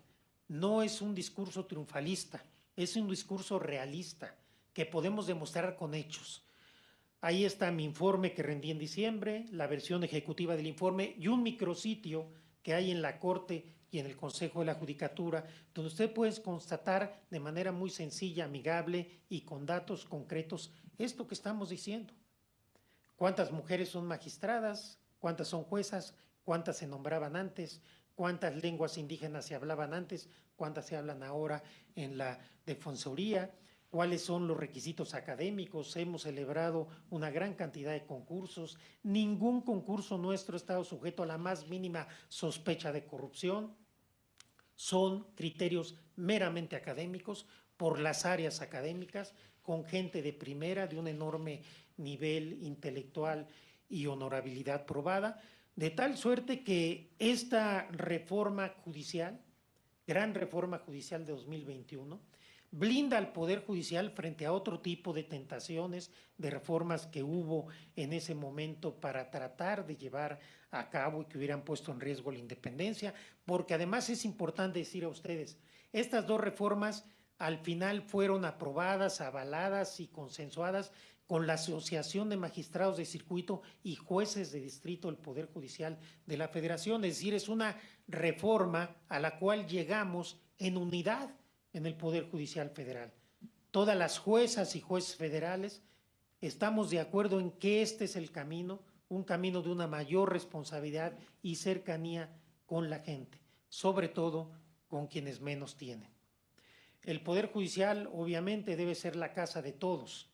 no es un discurso triunfalista, es un discurso realista que podemos demostrar con hechos. Ahí está mi informe que rendí en diciembre, la versión ejecutiva del informe y un micrositio que hay en la Corte y en el Consejo de la Judicatura, donde usted puede constatar de manera muy sencilla, amigable y con datos concretos esto que estamos diciendo. ¿Cuántas mujeres son magistradas? ¿Cuántas son juezas? ¿Cuántas se nombraban antes? ¿Cuántas lenguas indígenas se hablaban antes? ¿Cuántas se hablan ahora en la defensoría? ¿Cuáles son los requisitos académicos? Hemos celebrado una gran cantidad de concursos. Ningún concurso nuestro ha estado sujeto a la más mínima sospecha de corrupción. Son criterios meramente académicos por las áreas académicas, con gente de primera, de un enorme nivel intelectual y honorabilidad probada, de tal suerte que esta reforma judicial, gran reforma judicial de 2021, blinda al Poder Judicial frente a otro tipo de tentaciones, de reformas que hubo en ese momento para tratar de llevar a cabo y que hubieran puesto en riesgo la independencia, porque además es importante decir a ustedes, estas 2 reformas al final fueron aprobadas, avaladas y consensuadas con la Asociación de Magistrados de Circuito y Jueces de Distrito del Poder Judicial de la Federación, es decir, es una reforma a la cual llegamos en unidad en el Poder Judicial Federal. Todas las juezas y jueces federales estamos de acuerdo en que este es el camino, un camino de una mayor responsabilidad y cercanía con la gente, sobre todo con quienes menos tienen. El Poder Judicial obviamente debe ser la casa de todos.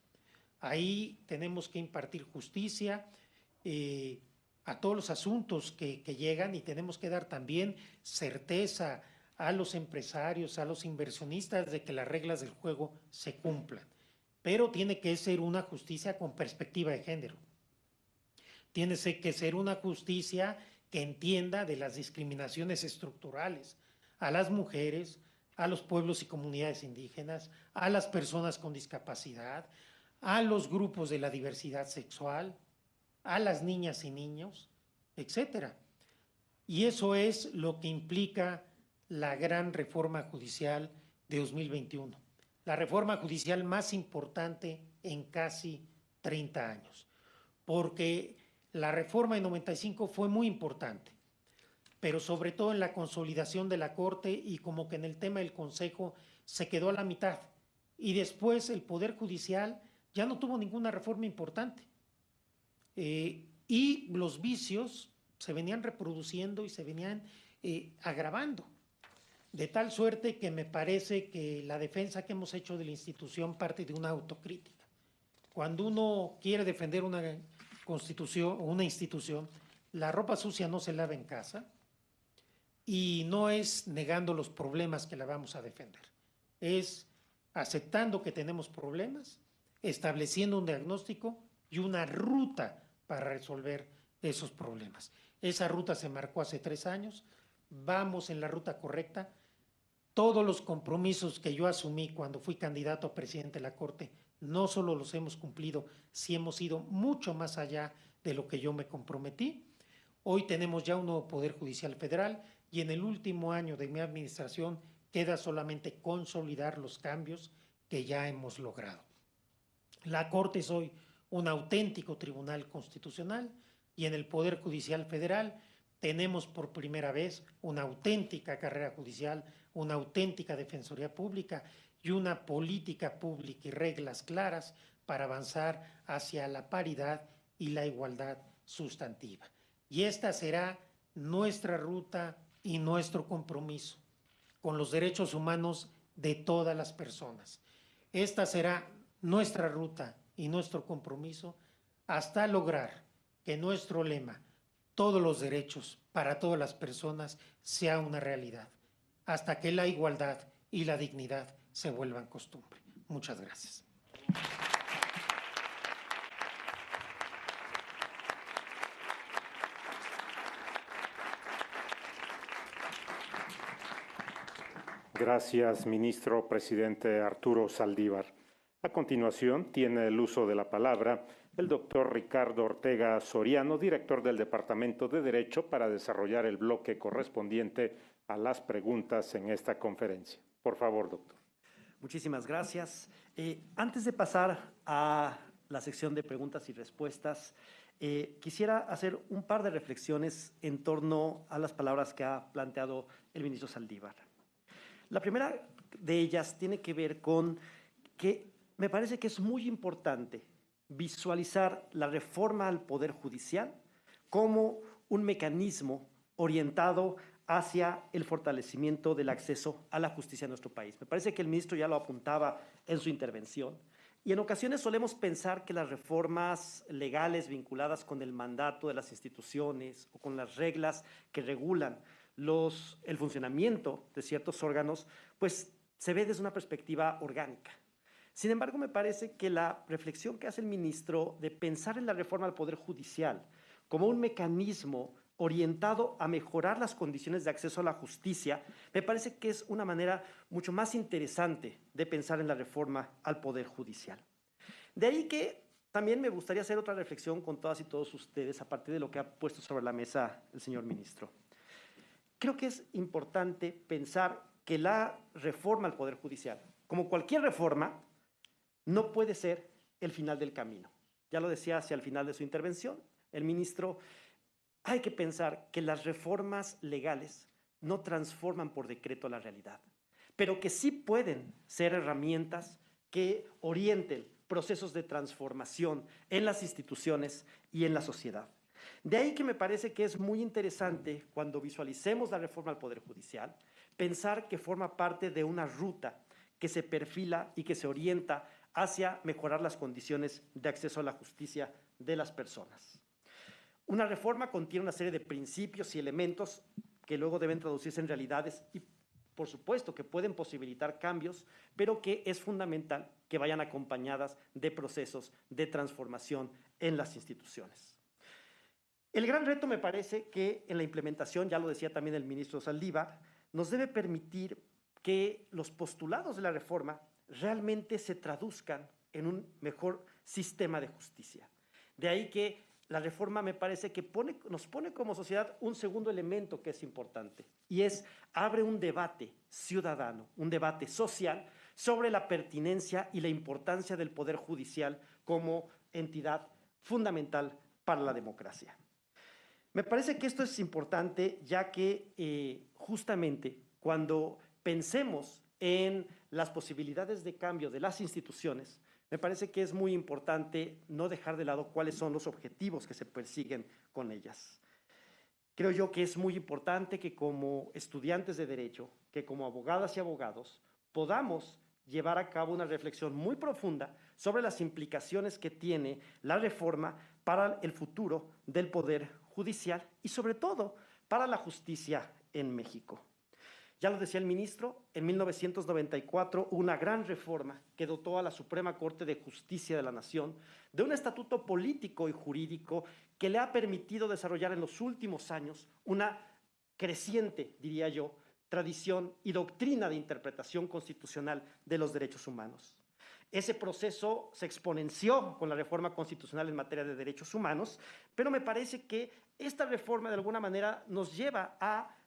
Ahí tenemos que impartir justicia a todos los asuntos que llegan y tenemos que dar también certeza a los empresarios, a los inversionistas de que las reglas del juego se cumplan. Pero tiene que ser una justicia con perspectiva de género. Tiene que ser una justicia que entienda de las discriminaciones estructurales a las mujeres, a los pueblos y comunidades indígenas, a las personas con discapacidad, a los grupos de la diversidad sexual, a las niñas y niños, etcétera. Y eso es lo que implica la gran reforma judicial de 2021, la reforma judicial más importante en casi 30 años, porque la reforma de 95 fue muy importante, pero sobre todo en la consolidación de la Corte y como que en el tema del Consejo se quedó a la mitad. Y después el Poder Judicial ya no tuvo ninguna reforma importante. Y los vicios se venían reproduciendo y se venían agravando. De tal suerte que me parece que la defensa que hemos hecho de la institución parte de una autocrítica. Cuando uno quiere defender una constitución o una institución, la ropa sucia no se lava en casa y no es negando los problemas que la vamos a defender. Es aceptando que tenemos problemas, estableciendo un diagnóstico y una ruta para resolver esos problemas. Esa ruta se marcó hace 3 años, vamos en la ruta correcta. Todos los compromisos que yo asumí cuando fui candidato a presidente de la Corte, no solo los hemos cumplido, sí hemos ido mucho más allá de lo que yo me comprometí. Hoy tenemos ya un nuevo Poder Judicial Federal y en el último año de mi administración queda solamente consolidar los cambios que ya hemos logrado. La Corte es hoy un auténtico tribunal constitucional y en el Poder Judicial Federal tenemos por primera vez una auténtica carrera judicial, una auténtica defensoría pública y una política pública y reglas claras para avanzar hacia la paridad y la igualdad sustantiva. Y esta será nuestra ruta y nuestro compromiso con los derechos humanos de todas las personas. Esta será nuestra ruta y nuestro compromiso hasta lograr que nuestro lema, todos los derechos para todas las personas, sea una realidad, hasta que la igualdad y la dignidad se vuelvan costumbre. Muchas gracias. Gracias, ministro presidente Arturo Saldívar. A continuación, tiene el uso de la palabra el doctor Ricardo Ortega Soriano, director del Departamento de Derecho, para desarrollar el bloque correspondiente a las preguntas en esta conferencia. Por favor, doctor. Muchísimas gracias. Antes de pasar a la sección de preguntas y respuestas, quisiera hacer un par de reflexiones en torno a las palabras que ha planteado el ministro Saldívar. La primera de ellas tiene que ver con que me parece que es muy importante visualizar la reforma al Poder Judicial como un mecanismo orientado hacia el fortalecimiento del acceso a la justicia en nuestro país. Me parece que el ministro ya lo apuntaba en su intervención. Y en ocasiones solemos pensar que las reformas legales vinculadas con el mandato de las instituciones o con las reglas que regulan el funcionamiento de ciertos órganos, pues se ve desde una perspectiva orgánica. Sin embargo, me parece que la reflexión que hace el ministro de pensar en la reforma al Poder Judicial como un mecanismo orientado a mejorar las condiciones de acceso a la justicia, me parece que es una manera mucho más interesante de pensar en la reforma al Poder Judicial. De ahí que también me gustaría hacer otra reflexión con todas y todos ustedes a partir de lo que ha puesto sobre la mesa el señor ministro. Creo que es importante pensar que la reforma al Poder Judicial, como cualquier reforma, no puede ser el final del camino. Ya lo decía hacia el final de su intervención el ministro. Hay que pensar que las reformas legales no transforman por decreto la realidad, pero que sí pueden ser herramientas que orienten procesos de transformación en las instituciones y en la sociedad. De ahí que me parece que es muy interesante cuando visualicemos la reforma al Poder Judicial, pensar que forma parte de una ruta que se perfila y que se orienta hacia mejorar las condiciones de acceso a la justicia de las personas. Una reforma contiene una serie de principios y elementos que luego deben traducirse en realidades y, por supuesto, que pueden posibilitar cambios, pero que es fundamental que vayan acompañadas de procesos de transformación en las instituciones. El gran reto me parece que en la implementación, ya lo decía también el ministro Saldívar, nos debe permitir que los postulados de la reforma realmente se traduzcan en un mejor sistema de justicia. De ahí que la reforma me parece que nos pone como sociedad un segundo elemento que es importante, y abre un debate ciudadano, un debate social sobre la pertinencia y la importancia del Poder Judicial como entidad fundamental para la democracia. Me parece que esto es importante ya que justamente cuando pensemos en las posibilidades de cambio de las instituciones, me parece que es muy importante no dejar de lado cuáles son los objetivos que se persiguen con ellas. Creo yo que es muy importante que como estudiantes de Derecho, que como abogadas y abogados, podamos llevar a cabo una reflexión muy profunda sobre las implicaciones que tiene la reforma para el futuro del Poder Judicial y sobre todo para la justicia en México. Ya lo decía el ministro, en 1994 hubo una gran reforma que dotó a la Suprema Corte de Justicia de la Nación de un estatuto político y jurídico que le ha permitido desarrollar en los últimos años una creciente, diría yo, tradición y doctrina de interpretación constitucional de los derechos humanos. Ese proceso se exponenció con la reforma constitucional en materia de derechos humanos, pero me parece que esta reforma de alguna manera nos lleva a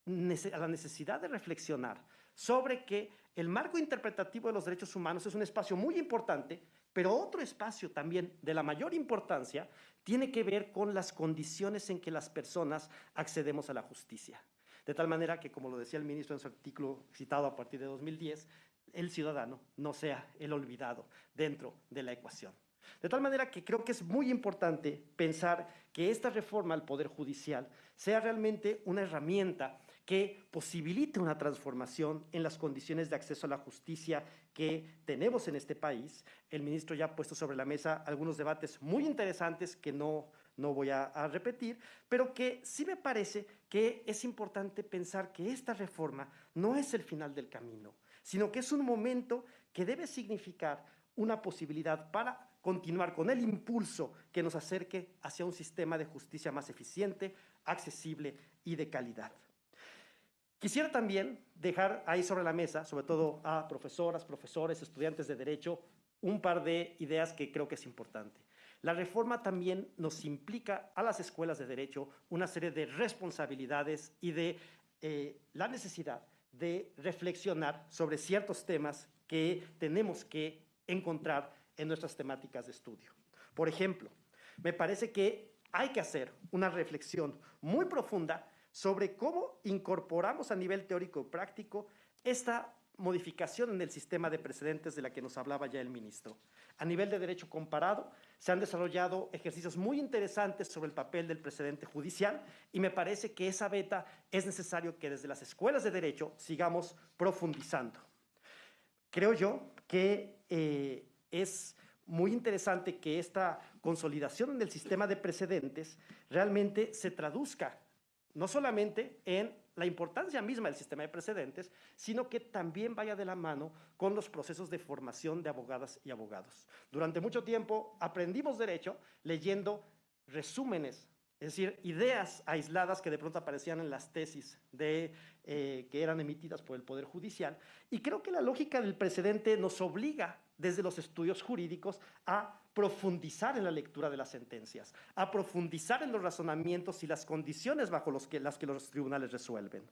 la necesidad de reflexionar sobre que el marco interpretativo de los derechos humanos es un espacio muy importante, pero otro espacio también de la mayor importancia tiene que ver con las condiciones en que las personas accedemos a la justicia. De tal manera que, como lo decía el ministro en su artículo citado a partir de 2010, el ciudadano no sea el olvidado dentro de la ecuación. De tal manera que creo que es muy importante pensar que esta reforma al Poder Judicial sea realmente una herramienta que posibilite una transformación en las condiciones de acceso a la justicia que tenemos en este país. El ministro ya ha puesto sobre la mesa algunos debates muy interesantes que no voy a repetir, pero que sí me parece que es importante pensar que esta reforma no es el final del camino, sino que es un momento que debe significar una posibilidad para continuar con el impulso que nos acerque hacia un sistema de justicia más eficiente, accesible y de calidad. Quisiera también dejar ahí sobre la mesa, sobre todo a profesoras, profesores, estudiantes de Derecho, un par de ideas que creo que es importante. La reforma también nos implica a las escuelas de Derecho una serie de responsabilidades y de la necesidad de reflexionar sobre ciertos temas que tenemos que encontrar en nuestras temáticas de estudio. Por ejemplo, me parece que hay que hacer una reflexión muy profunda sobre cómo incorporamos a nivel teórico y práctico esta modificación en el sistema de precedentes de la que nos hablaba ya el ministro. A nivel de derecho comparado, se han desarrollado ejercicios muy interesantes sobre el papel del precedente judicial y me parece que esa beta es necesario que desde las escuelas de derecho sigamos profundizando. Creo yo que es muy interesante que esta consolidación en el sistema de precedentes realmente se traduzca no solamente en la importancia misma del sistema de precedentes, sino que también vaya de la mano con los procesos de formación de abogadas y abogados. Durante mucho tiempo aprendimos derecho leyendo resúmenes, es decir, ideas aisladas que de pronto aparecían en las tesis que eran emitidas por el Poder Judicial, y creo que la lógica del precedente nos obliga desde los estudios jurídicos a profundizar en la lectura de las sentencias, a profundizar en los razonamientos y las condiciones bajo las que los tribunales resuelven.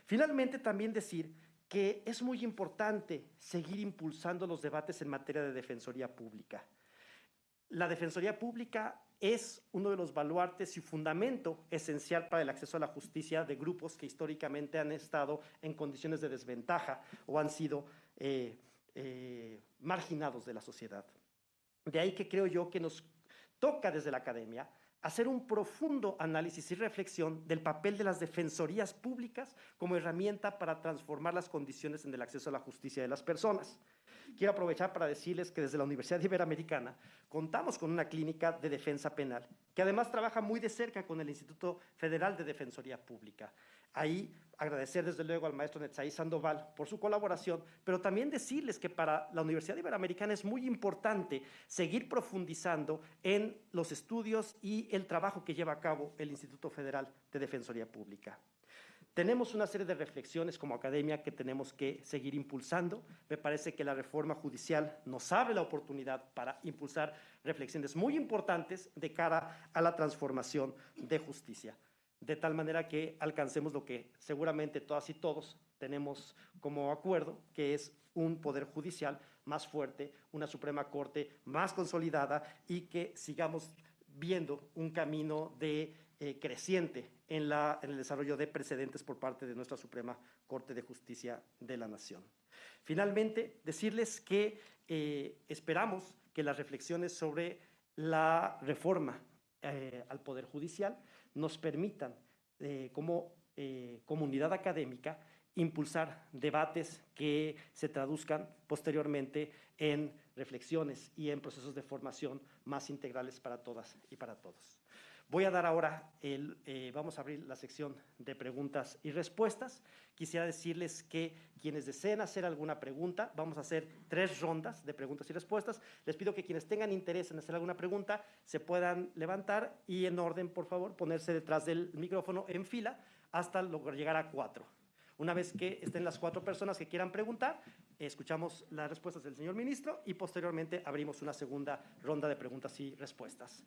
Finalmente, también decir que es muy importante seguir impulsando los debates en materia de defensoría pública. La defensoría pública es uno de los baluartes y fundamento esencial para el acceso a la justicia de grupos que históricamente han estado en condiciones de desventaja o han sido marginados de la sociedad. De ahí que creo yo que nos toca desde la academia hacer un profundo análisis y reflexión del papel de las defensorías públicas como herramienta para transformar las condiciones en el acceso a la justicia de las personas. Quiero aprovechar para decirles que desde la Universidad Iberoamericana contamos con una clínica de defensa penal, que además trabaja muy de cerca con el Instituto Federal de Defensoría Pública. Ahí agradecer desde luego al maestro Netzaí Sandoval por su colaboración, pero también decirles que para la Universidad Iberoamericana es muy importante seguir profundizando en los estudios y el trabajo que lleva a cabo el Instituto Federal de Defensoría Pública. Tenemos una serie de reflexiones como academia que tenemos que seguir impulsando. Me parece que la reforma judicial nos abre la oportunidad para impulsar reflexiones muy importantes de cara a la transformación de justicia, de tal manera que alcancemos lo que seguramente todas y todos tenemos como acuerdo, que es un poder judicial más fuerte, una Suprema Corte más consolidada y que sigamos viendo un camino de creciente en el desarrollo de precedentes por parte de nuestra Suprema Corte de Justicia de la Nación. Finalmente, decirles que esperamos que las reflexiones sobre la reforma al Poder Judicial nos permitan, como comunidad académica, impulsar debates que se traduzcan posteriormente en reflexiones y en procesos de formación más integrales para todas y para todos. Voy a dar ahora, vamos a abrir la sección de preguntas y respuestas. Quisiera decirles que quienes deseen hacer alguna pregunta, vamos a hacer 3 rondas de preguntas y respuestas. Les pido que quienes tengan interés en hacer alguna pregunta se puedan levantar y en orden, por favor, ponerse detrás del micrófono en fila hasta lograr llegar a 4. Una vez que estén las 4 personas que quieran preguntar, escuchamos las respuestas del señor ministro y posteriormente abrimos una segunda ronda de preguntas y respuestas.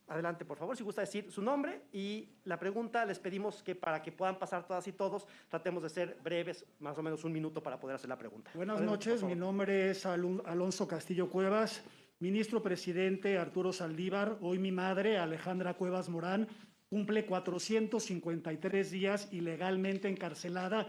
Adelante, por favor, si gusta decir su nombre y la pregunta. Les pedimos que para que puedan pasar todas y todos, tratemos de ser breves, más o menos 1 minuto para poder hacer la pregunta. Buenas noches, mi nombre es Alonso Castillo Cuevas. Ministro presidente Arturo Saldívar, hoy mi madre, Alejandra Cuevas Morán, cumple 453 días ilegalmente encarcelada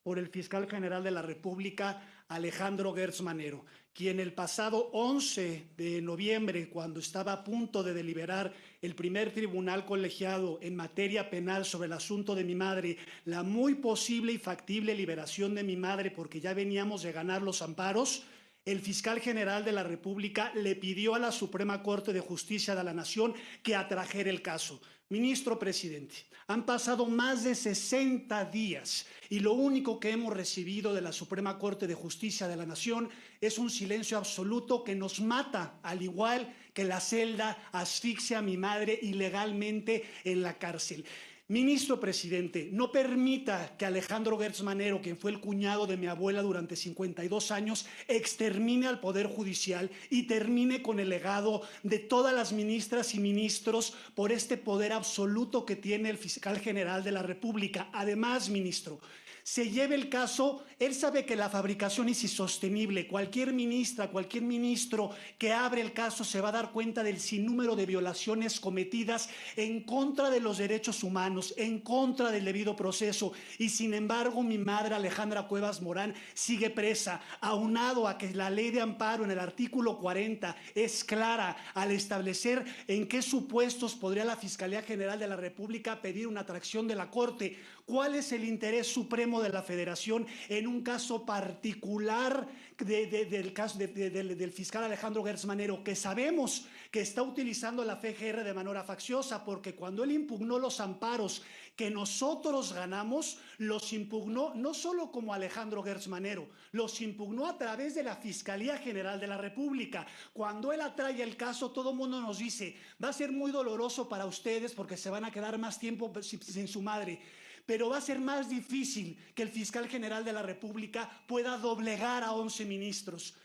por el fiscal general de la República, Alejandro Gertz Manero, quien el pasado 11 de noviembre, cuando estaba a punto de deliberar el primer tribunal colegiado en materia penal sobre el asunto de mi madre, la muy posible y factible liberación de mi madre porque ya veníamos de ganar los amparos, el fiscal general de la República le pidió a la Suprema Corte de Justicia de la Nación que atrajera el caso. Ministro presidente, han pasado más de 60 días y lo único que hemos recibido de la Suprema Corte de Justicia de la Nación es un silencio absoluto que nos mata, al igual que la celda asfixia a mi madre ilegalmente en la cárcel. Ministro presidente, no permita que Alejandro Gertz Manero, quien fue el cuñado de mi abuela durante 52 años, extermine al Poder Judicial y termine con el legado de todas las ministras y ministros por este poder absoluto que tiene el fiscal general de la República. Además, ministro, se lleve el caso, él sabe que la fabricación es insostenible. Cualquier ministra, cualquier ministro que abre el caso se va a dar cuenta del sinnúmero de violaciones cometidas en contra de los derechos humanos, en contra del debido proceso. Y sin embargo, mi madre Alejandra Cuevas Morán sigue presa, aunado a que la ley de amparo en el artículo 40 es clara al establecer en qué supuestos podría la Fiscalía General de la República pedir una atracción de la Corte. ¿Cuál es el interés supremo de la Federación en un caso particular del caso del fiscal Alejandro Gertz Manero, que sabemos que está utilizando la FGR de manera facciosa, porque cuando él impugnó los amparos que nosotros ganamos, los impugnó no solo como Alejandro Gertz Manero, los impugnó a través de la Fiscalía General de la República? Cuando él atrae el caso, todo el mundo nos dice, va a ser muy doloroso para ustedes porque se van a quedar más tiempo sin su madre, pero va a ser más difícil que el fiscal general de la República pueda doblegar a 11 ministros.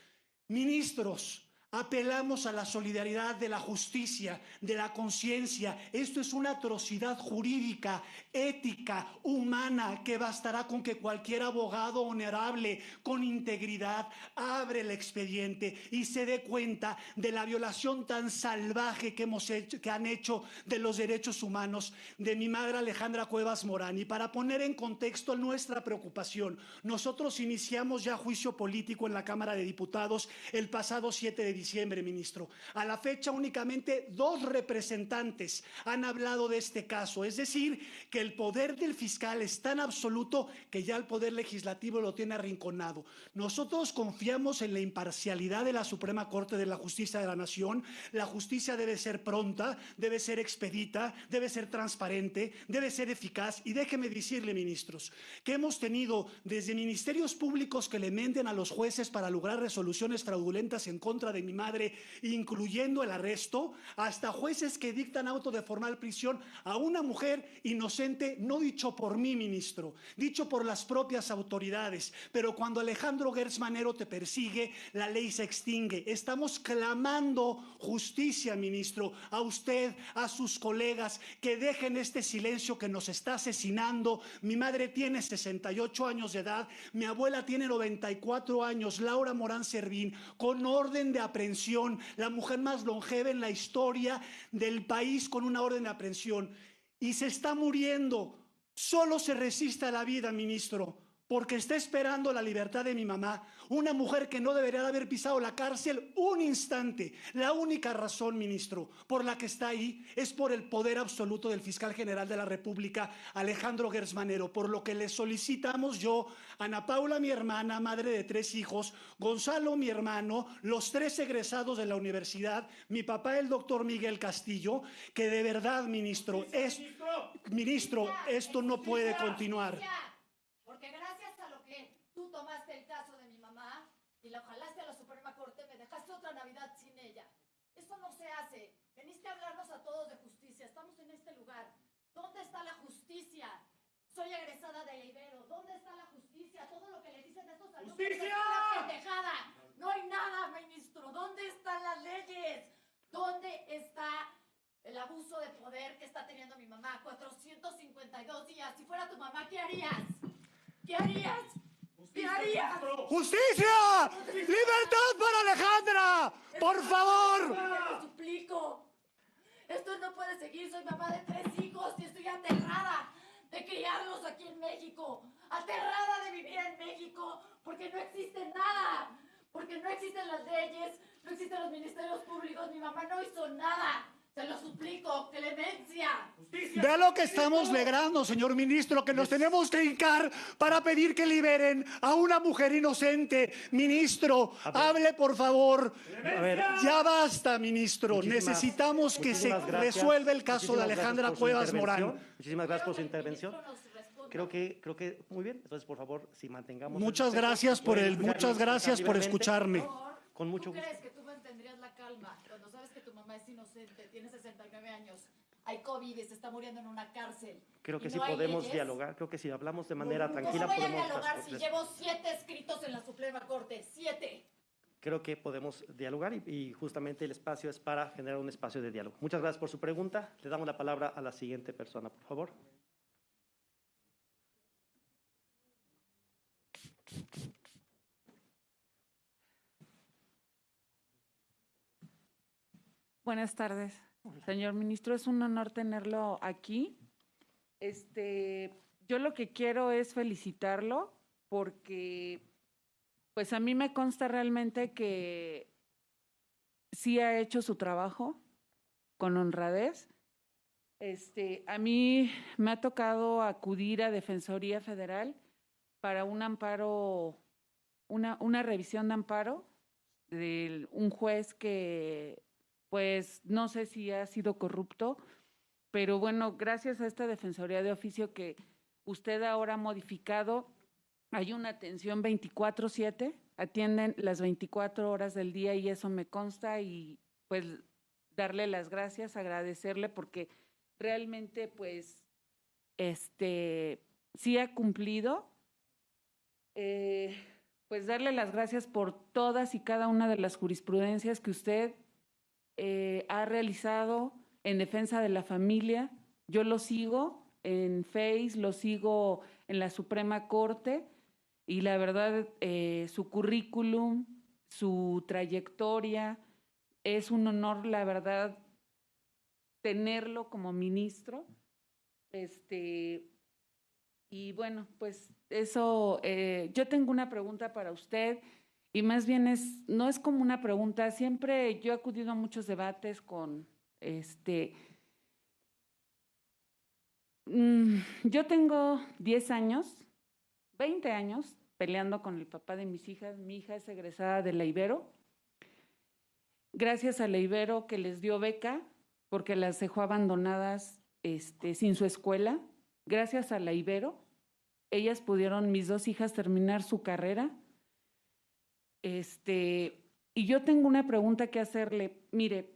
Ministros, apelamos a la solidaridad de la justicia, de la conciencia. Esto es una atrocidad jurídica, ética, humana, que bastará con que cualquier abogado honorable, con integridad, abre el expediente y se dé cuenta de la violación tan salvaje que han hecho de los derechos humanos de mi madre Alejandra Cuevas Morán. Y para poner en contexto nuestra preocupación, nosotros iniciamos ya juicio político en la Cámara de Diputados el pasado 7 de diciembre, ministro. A la fecha únicamente 2 representantes han hablado de este caso, es decir, que el poder del fiscal es tan absoluto que ya el poder legislativo lo tiene arrinconado. Nosotros confiamos en la imparcialidad de la Suprema Corte de la Justicia de la Nación. La justicia debe ser pronta, debe ser expedita, debe ser transparente, debe ser eficaz. Y déjeme decirle, ministros, que hemos tenido desde ministerios públicos que le menten a los jueces para lograr resoluciones fraudulentas en contra de mi madre, incluyendo el arresto, hasta jueces que dictan auto de formal prisión a una mujer inocente, no dicho por mí, ministro, dicho por las propias autoridades. Pero cuando Alejandro Gertz Manero te persigue, la ley se extingue. Estamos clamando justicia, ministro, a usted, a sus colegas, que dejen este silencio que nos está asesinando. Mi madre tiene 68 años de edad, mi abuela tiene 94 años, Laura Morán Servín, con orden de aprehensión, la mujer más longeva en la historia del país con una orden de aprehensión, y se está muriendo. Solo se resiste a la vida, ministro, porque está esperando la libertad de mi mamá, una mujer que no debería de haber pisado la cárcel un instante. La única razón, ministro, por la que está ahí es por el poder absoluto del fiscal general de la República, Alejandro Gertz Manero, por lo que le solicitamos yo, Ana Paula, mi hermana, madre de 3 hijos, Gonzalo, mi hermano, los 3 egresados de la universidad, mi papá, el doctor Miguel Castillo, que de verdad, ministro, esto no puede continuar. Porque gracias a lo que tú tomaste el caso de mi mamá y la jalaste a la Suprema Corte, me dejaste otra Navidad sin ella. Eso no se hace. Veniste a hablarnos a todos de justicia. Estamos en este lugar. ¿Dónde está la justicia? Soy egresada de Ibero. ¿Dónde está la justicia? Todo lo que le dicen a estos alumnos es una pendejada. No hay nada, ministro. ¿Dónde están las leyes? ¿Dónde está el abuso de poder que está teniendo mi mamá? 452 días. Si fuera tu mamá, ¿qué harías? ¿Qué harías? ¿Qué harías? ¡Justicia! ¡Libertad para Alejandra! ¡Por favor! Te suplico. Esto no puede seguir. Soy mamá de 3 hijos y estoy aterrada de criarlos aquí en México, aterrada de vivir en México, porque no existe nada, porque no existen las leyes, no existen los ministerios públicos, mi mamá no hizo nada. Se lo suplico, clemencia. Justicia. Vea lo que estamos logrando, señor ministro, que nos tenemos que hincar para pedir que liberen a una mujer inocente. Ministro, hable por favor. A ver, Ya basta, ministro. Necesitamos que se resuelva el caso de Alejandra Cuevas Morán. Muchísimas gracias por su Creo que el intervención. ministro nos responda. Creo que muy bien. Entonces, por favor, si mantengamos. Muchas el respeto, gracias pueden por libremente. escucharme. Doctor, Con mucho ¿tú gusto. crees que tú mantendrías la calma cuando sabes que tu mamá es inocente, tiene 69 años, hay COVID y se está muriendo en una cárcel? Creo que y sí no hay podemos leyes? dialogar. Creo que si hablamos de manera tranquila ¿Cómo voy a podemos. dialogar si llevo 7 escritos en la Suprema Corte? 7. Creo que podemos dialogar y justamente el espacio es para generar un espacio de diálogo. Muchas gracias por su pregunta. Le damos la palabra a la siguiente persona, por favor. Buenas tardes, señor ministro. Es un honor tenerlo aquí. Yo lo que quiero es felicitarlo porque, pues a mí me consta realmente que sí ha hecho su trabajo con honradez. A mí me ha tocado acudir a Defensoría Federal para un amparo, una revisión de amparo de un juez que pues no sé si ha sido corrupto, pero bueno, gracias a esta Defensoría de Oficio que usted ahora ha modificado, hay una atención 24/7, atienden las 24 horas del día y eso me consta y pues darle las gracias, agradecerle porque realmente pues sí ha cumplido, pues darle las gracias por todas y cada una de las jurisprudencias que usted ha realizado en defensa de la familia. Yo lo sigo en Face, lo sigo en la Suprema Corte y la verdad su currículum, su trayectoria, es un honor, la verdad, tenerlo como ministro. Y bueno, pues eso, yo tengo una pregunta para usted. Y más bien no es como una pregunta, siempre yo he acudido a muchos debates con yo tengo 10 años, 20 años peleando con el papá de mis hijas. Mi hija es egresada de la Ibero. Gracias a la Ibero que les dio beca, porque las dejó abandonadas sin su escuela. Gracias a la Ibero, ellas pudieron, mis 2 hijas, terminar su carrera. Y yo tengo una pregunta que hacerle. Mire,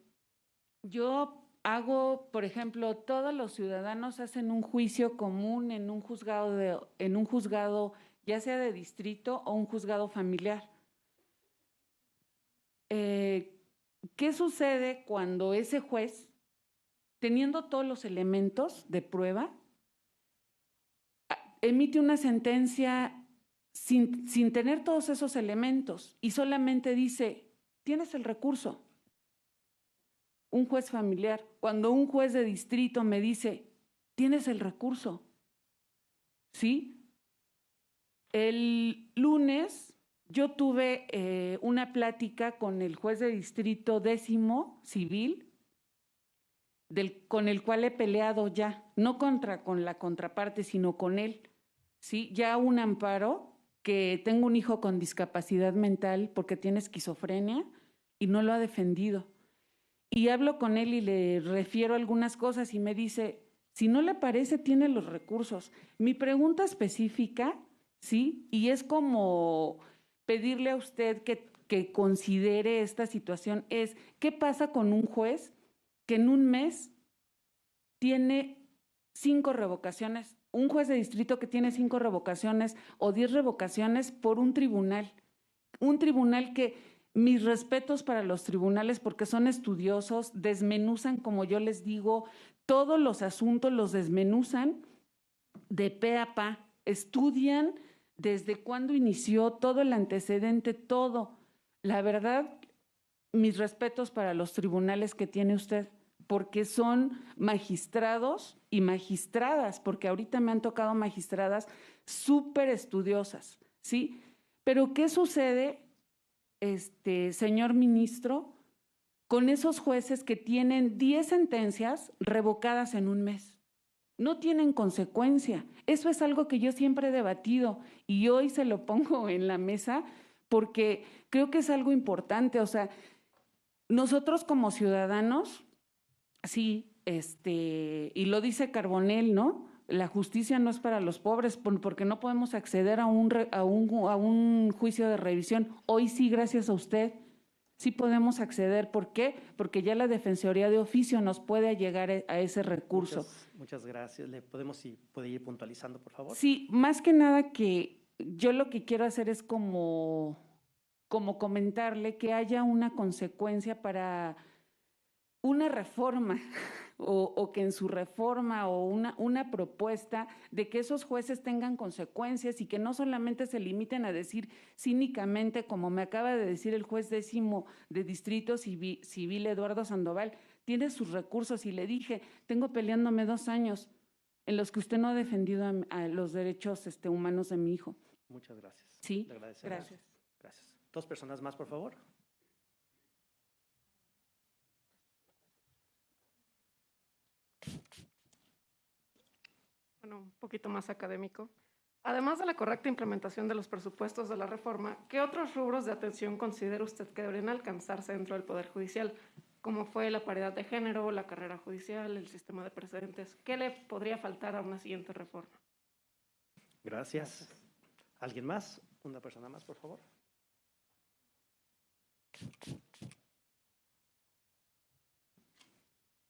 yo hago, por ejemplo, todos los ciudadanos hacen un juicio común en un juzgado, ya sea de distrito o un juzgado familiar. ¿Qué sucede cuando ese juez, teniendo todos los elementos de prueba, emite una sentencia sin tener todos esos elementos y solamente dice, tienes el recurso? Un juez familiar, cuando un juez de distrito me dice, tienes el recurso, ¿sí? El lunes yo tuve una plática con el juez de distrito 10º civil, con el cual he peleado ya, no con la contraparte, sino con él, ¿sí? Ya un amparo, que tengo un hijo con discapacidad mental porque tiene esquizofrenia y no lo ha defendido. Y hablo con él y le refiero algunas cosas y me dice, si no le parece, tiene los recursos. Mi pregunta específica, ¿sí? Y es como pedirle a usted que considere esta situación, es, ¿qué pasa con un juez que en un mes tiene 5 revocaciones? Un juez de distrito que tiene 5 revocaciones o 10 revocaciones por un tribunal que, mis respetos para los tribunales porque son estudiosos, desmenuzan, como yo les digo, todos los asuntos los desmenuzan de pe a pa, estudian desde cuándo inició, todo el antecedente, todo. La verdad, mis respetos para los tribunales que tiene usted. porque son magistrados y magistradas, porque ahorita me han tocado magistradas súper estudiosas, ¿sí? Pero ¿qué sucede, señor ministro, con esos jueces que tienen 10 sentencias revocadas en un mes? No tienen consecuencia. Eso es algo que yo siempre he debatido y hoy se lo pongo en la mesa porque creo que es algo importante. O sea, nosotros como ciudadanos, sí, y lo dice Carbonell, ¿no? La justicia no es para los pobres porque no podemos acceder a un juicio de revisión. Hoy sí, gracias a usted, sí podemos acceder. ¿Por qué? Porque ya la Defensoría de Oficio nos puede llegar a ese recurso. Muchas gracias. ¿Le podemos, si puede ir puntualizando, por favor? Sí, más que nada que yo lo que quiero hacer es como comentarle que haya una consecuencia para una reforma o que en su reforma o una propuesta de que esos jueces tengan consecuencias y que no solamente se limiten a decir cínicamente, como me acaba de decir el juez 10º de Distrito Civil, Eduardo Sandoval, tiene sus recursos y le dije, tengo peleándome 2 años en los que usted no ha defendido a los derechos humanos de mi hijo. Muchas gracias. Sí, le agradecemos. gracias. Gracias. 2 personas más, por favor. Bueno, un poquito más académico. Además de la correcta implementación de los presupuestos de la reforma, ¿qué otros rubros de atención considera usted que deberían alcanzarse dentro del Poder Judicial? Como fue la paridad de género, la carrera judicial, el sistema de precedentes. ¿Qué le podría faltar a una siguiente reforma? Gracias. ¿Alguien más? Una persona más, por favor.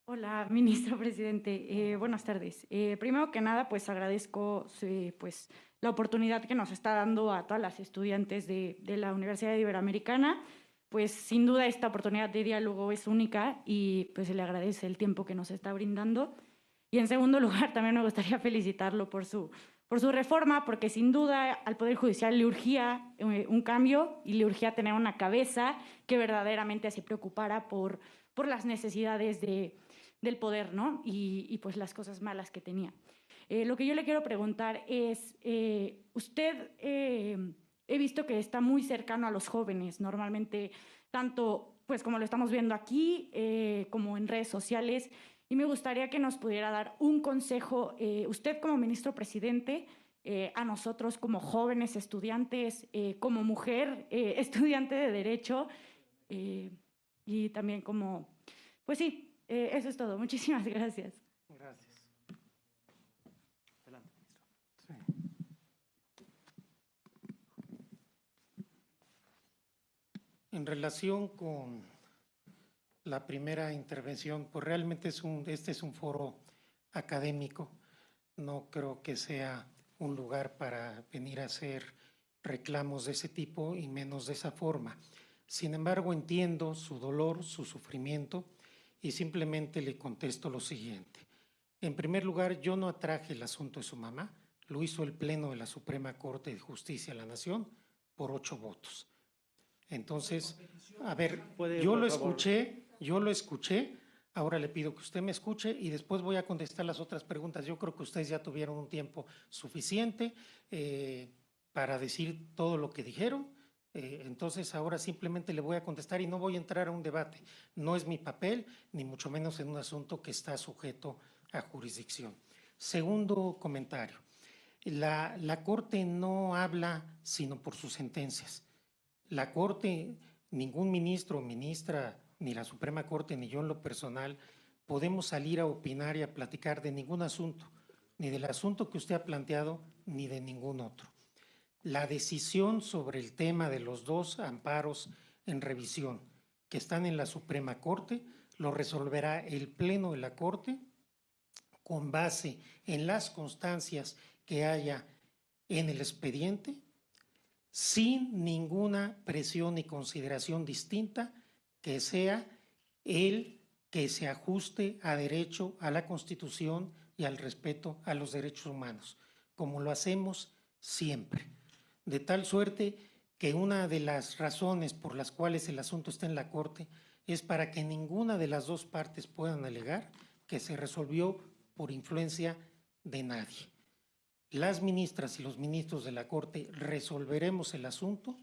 Hola, ministro presidente. Buenas tardes. Primero que nada, pues agradezco pues, la oportunidad que nos está dando a todas las estudiantes de la Universidad Iberoamericana. Pues sin duda esta oportunidad de diálogo es única y pues se le agradece el tiempo que nos está brindando. Y en segundo lugar, también me gustaría felicitarlo por su reforma, porque sin duda al Poder Judicial le urgía un cambio y le urgía tener una cabeza que verdaderamente se preocupara por las necesidades del poder, ¿no? Y pues las cosas malas que tenía. Lo que yo le quiero preguntar es, usted he visto que está muy cercano a los jóvenes, normalmente tanto pues como lo estamos viendo aquí, como en redes sociales, y me gustaría que nos pudiera dar un consejo, usted como ministro presidente, a nosotros como jóvenes estudiantes, como mujer estudiante de Derecho, y también como, pues sí, eso es todo. Muchísimas gracias. Gracias. Adelante, ministro. En relación con la primera intervención, pues realmente este es un foro académico. No creo que sea un lugar para venir a hacer reclamos de ese tipo y menos de esa forma. Sin embargo, entiendo su dolor, su sufrimiento y simplemente le contesto lo siguiente. En primer lugar, yo no atraje el asunto de su mamá, lo hizo el Pleno de la Suprema Corte de Justicia de la Nación por 8 votos. Entonces, a ver, yo lo escuché, ahora le pido que usted me escuche y después voy a contestar las otras preguntas. Yo creo que ustedes ya tuvieron un tiempo suficiente para decir todo lo que dijeron. Entonces ahora simplemente le voy a contestar y no voy a entrar a un debate. No es mi papel, ni mucho menos en un asunto que está sujeto a jurisdicción. Segundo comentario. La Corte no habla sino por sus sentencias. La Corte, ningún ministro o ministra, ni la Suprema Corte, ni yo en lo personal, podemos salir a opinar y a platicar de ningún asunto, ni del asunto que usted ha planteado, ni de ningún otro. La decisión sobre el tema de los 2 amparos en revisión que están en la Suprema Corte lo resolverá el Pleno de la Corte con base en las constancias que haya en el expediente, sin ninguna presión y consideración distinta que sea el que se ajuste a derecho, a la Constitución y al respeto a los derechos humanos, como lo hacemos siempre. De tal suerte que una de las razones por las cuales el asunto está en la Corte es para que ninguna de las dos partes puedan alegar que se resolvió por influencia de nadie. Las ministras y los ministros de la Corte resolveremos el asunto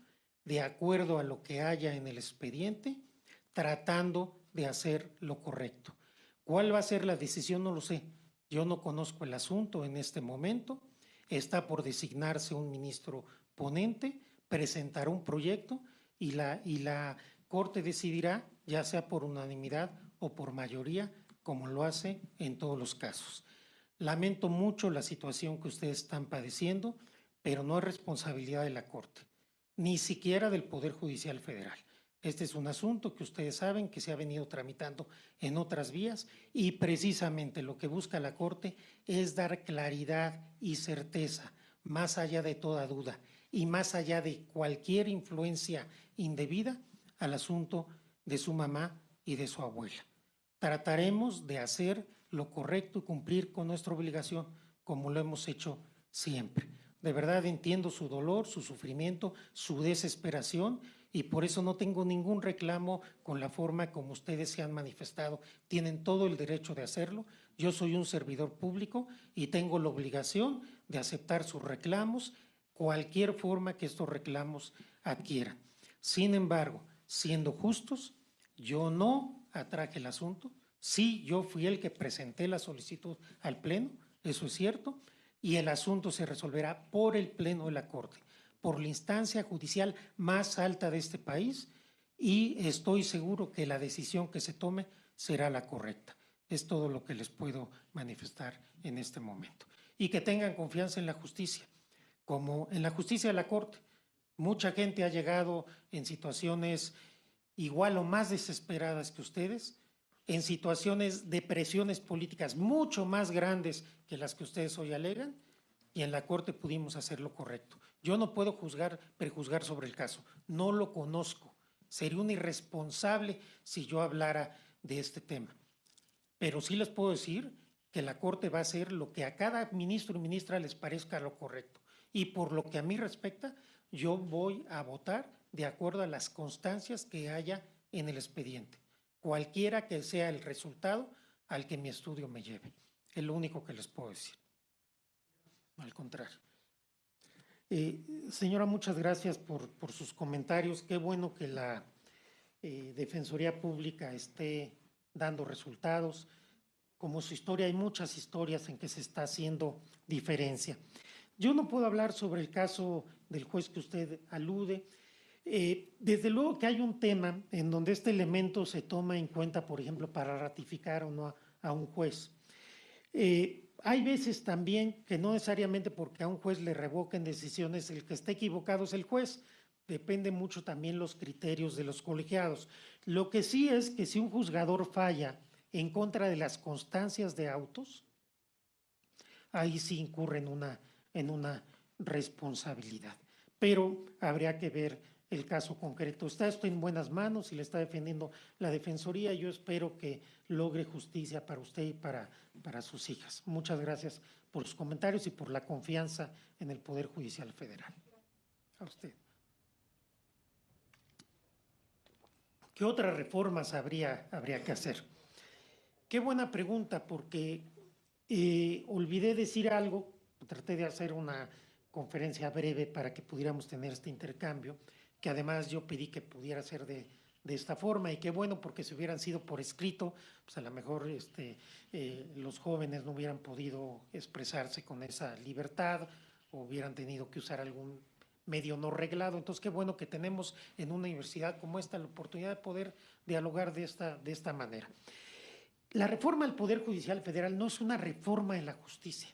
de acuerdo a lo que haya en el expediente, tratando de hacer lo correcto. ¿Cuál va a ser la decisión? No lo sé. Yo no conozco el asunto en este momento. Está por designarse un ministro ponente, presentará un proyecto y la Corte decidirá, ya sea por unanimidad o por mayoría, como lo hace en todos los casos. Lamento mucho la situación que ustedes están padeciendo, pero no es responsabilidad de la Corte, ni siquiera del Poder Judicial Federal. Este es un asunto que ustedes saben que se ha venido tramitando en otras vías y precisamente lo que busca la Corte es dar claridad y certeza, más allá de toda duda y más allá de cualquier influencia indebida al asunto de su mamá y de su abuela. Trataremos de hacer lo correcto y cumplir con nuestra obligación, como lo hemos hecho siempre. De verdad entiendo su dolor, su sufrimiento, su desesperación y por eso no tengo ningún reclamo con la forma como ustedes se han manifestado. Tienen todo el derecho de hacerlo. Yo soy un servidor público y tengo la obligación de aceptar sus reclamos, cualquier forma que estos reclamos adquieran. Sin embargo, siendo justos, yo no atraje el asunto. Sí, yo fui el que presenté la solicitud al Pleno, eso es cierto, y el asunto se resolverá por el Pleno de la Corte, por la instancia judicial más alta de este país, y estoy seguro que la decisión que se tome será la correcta. Es todo lo que les puedo manifestar en este momento. Y que tengan confianza en la justicia, como en la justicia de la Corte. Mucha gente ha llegado en situaciones igual o más desesperadas que ustedes, en situaciones de presiones políticas mucho más grandes que las que ustedes hoy alegan, y en la Corte pudimos hacer lo correcto. Yo no puedo prejuzgar sobre el caso, no lo conozco. Sería un irresponsable si yo hablara de este tema. Pero sí les puedo decir que la Corte va a hacer lo que a cada ministro y ministra les parezca lo correcto. Y por lo que a mí respecta, yo voy a votar de acuerdo a las constancias que haya en el expediente, cualquiera que sea el resultado al que mi estudio me lleve. Es lo único que les puedo decir. Al contrario. Señora, muchas gracias por sus comentarios. Qué bueno que la Defensoría Pública esté dando resultados. Como su historia, hay muchas historias en que se está haciendo diferencia. Yo no puedo hablar sobre el caso del juez que usted alude. Desde luego que hay un tema en donde este elemento se toma en cuenta, por ejemplo, para ratificar o no a un juez. Hay veces también que no necesariamente porque a un juez le revoquen decisiones, el que esté equivocado es el juez. Depende mucho también los criterios de los colegiados. Lo que sí es que si un juzgador falla en contra de las constancias de autos, ahí sí incurre en una responsabilidad. Pero habría que ver el caso concreto. Está esto en buenas manos y le está defendiendo la Defensoría. Yo espero que logre justicia para usted y para sus hijas. Muchas gracias por sus comentarios y por la confianza en el Poder Judicial Federal. A usted. ¿Qué otras reformas habría que hacer? Qué buena pregunta, porque olvidé decir algo. Traté de hacer una conferencia breve para que pudiéramos tener este intercambio, que además yo pedí que pudiera ser de esta forma, y qué bueno, porque si hubieran sido por escrito, pues a lo mejor los jóvenes no hubieran podido expresarse con esa libertad o hubieran tenido que usar algún medio no reglado. Entonces, qué bueno que tenemos en una universidad como esta la oportunidad de poder dialogar de esta manera. La reforma al Poder Judicial Federal no es una reforma en la justicia,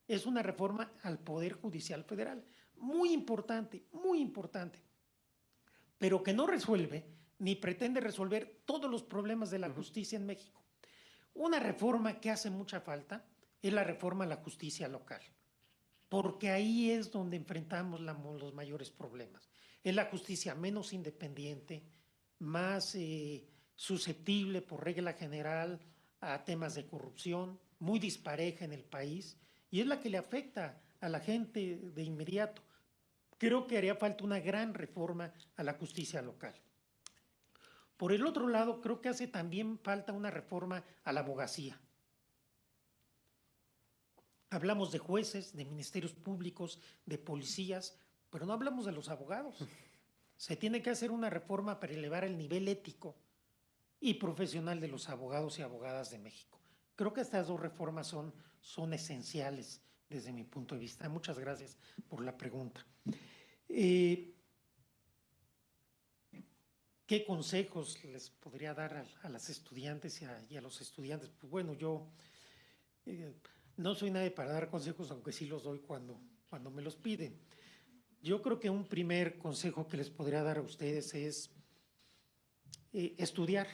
es una reforma al Poder Judicial Federal, muy importante, pero que no resuelve ni pretende resolver todos los problemas de la justicia en México. Una reforma que hace mucha falta es la reforma a la justicia local, porque ahí es donde enfrentamos los mayores problemas. Es la justicia menos independiente, más susceptible por regla general a temas de corrupción, muy dispareja en el país, y es la que le afecta a la gente de inmediato. Creo que haría falta una gran reforma a la justicia local. Por el otro lado, creo que hace también falta una reforma a la abogacía. Hablamos de jueces, de ministerios públicos, de policías, pero no hablamos de los abogados. Se tiene que hacer una reforma para elevar el nivel ético y profesional de los abogados y abogadas de México. Creo que estas dos reformas son esenciales desde mi punto de vista. Muchas gracias por la pregunta. ¿Qué consejos les podría dar a las estudiantes y a los estudiantes? Pues bueno, yo no soy nadie para dar consejos, aunque sí los doy cuando me los piden. Yo creo que un primer consejo que les podría dar a ustedes es estudiar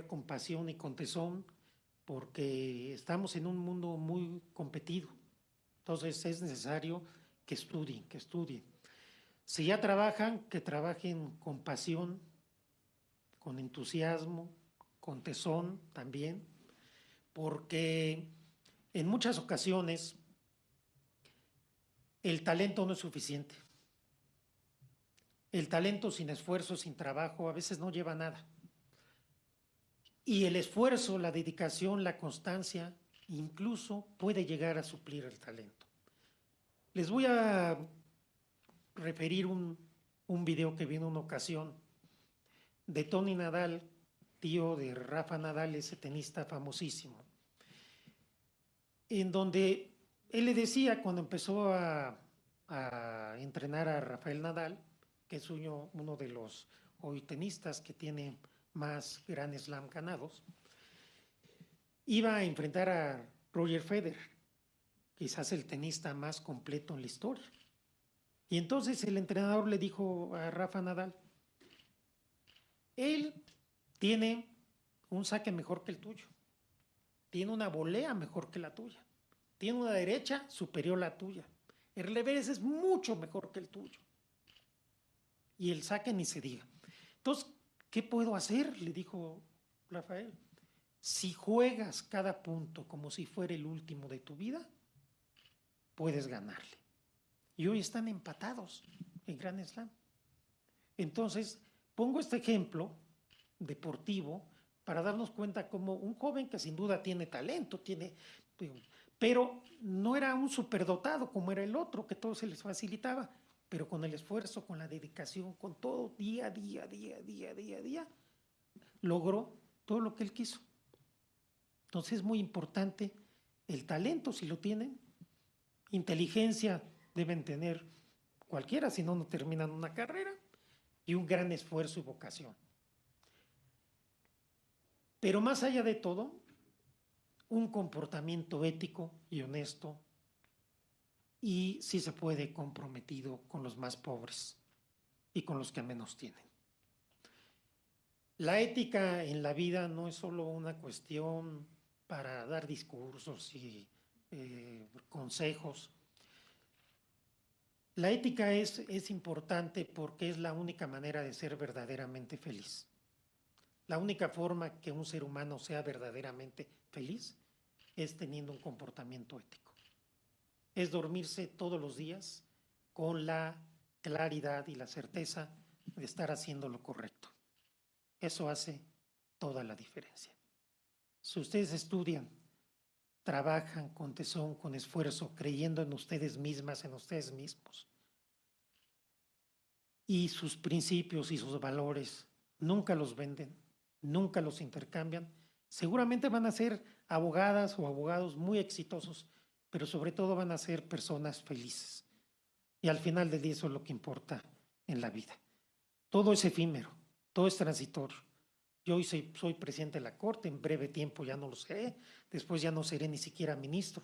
con pasión y con tesón, porque estamos en un mundo muy competido. Entonces es necesario que estudien. Si ya trabajan, que trabajen con pasión, con entusiasmo, con tesón también, porque en muchas ocasiones el talento no es suficiente. El talento sin esfuerzo, sin trabajo, a veces no lleva a nada. Y el esfuerzo, la dedicación, la constancia, incluso puede llegar a suplir el talento. Les voy a referir un video que vi en una ocasión de Tony Nadal, tío de Rafa Nadal, ese tenista famosísimo, en donde él le decía, cuando empezó a entrenar a Rafael Nadal, que es uno de los hoy tenistas que tiene más Grand Slam ganados, iba a enfrentar a Roger Federer, quizás el tenista más completo en la historia. Y entonces el entrenador le dijo a Rafa Nadal, él tiene un saque mejor que el tuyo, tiene una volea mejor que la tuya, tiene una derecha superior a la tuya, el revés es mucho mejor que el tuyo, y el saque ni se diga. Entonces, ¿qué puedo hacer?, le dijo Rafael. Si juegas cada punto como si fuera el último de tu vida, puedes ganarle. Y hoy están empatados en Grand Slam. Entonces, pongo este ejemplo deportivo para darnos cuenta como un joven que sin duda tiene talento, pero no era un superdotado como era el otro, que todo se les facilitaba, pero con el esfuerzo, con la dedicación, con todo, día a día, logró todo lo que él quiso. Entonces es muy importante el talento, si lo tienen. Inteligencia deben tener cualquiera, si no, no terminan una carrera. Y un gran esfuerzo y vocación. Pero más allá de todo, un comportamiento ético y honesto, y si se puede, comprometido con los más pobres y con los que menos tienen. La ética en la vida no es solo una cuestión para dar discursos y consejos. La ética es importante porque es la única manera de ser verdaderamente feliz. La única forma que un ser humano sea verdaderamente feliz es teniendo un comportamiento ético. Es dormirse todos los días con la claridad y la certeza de estar haciendo lo correcto. Eso hace toda la diferencia. Si ustedes estudian, trabajan con tesón, con esfuerzo, creyendo en ustedes mismas, en ustedes mismos, y sus principios y sus valores nunca los venden, nunca los intercambian, seguramente van a ser abogadas o abogados muy exitosos, pero sobre todo van a ser personas felices. Y al final del día eso es lo que importa en la vida. Todo es efímero, todo es transitorio. Yo hoy soy presidente de la Corte, en breve tiempo ya no lo seré, después ya no seré ni siquiera ministro.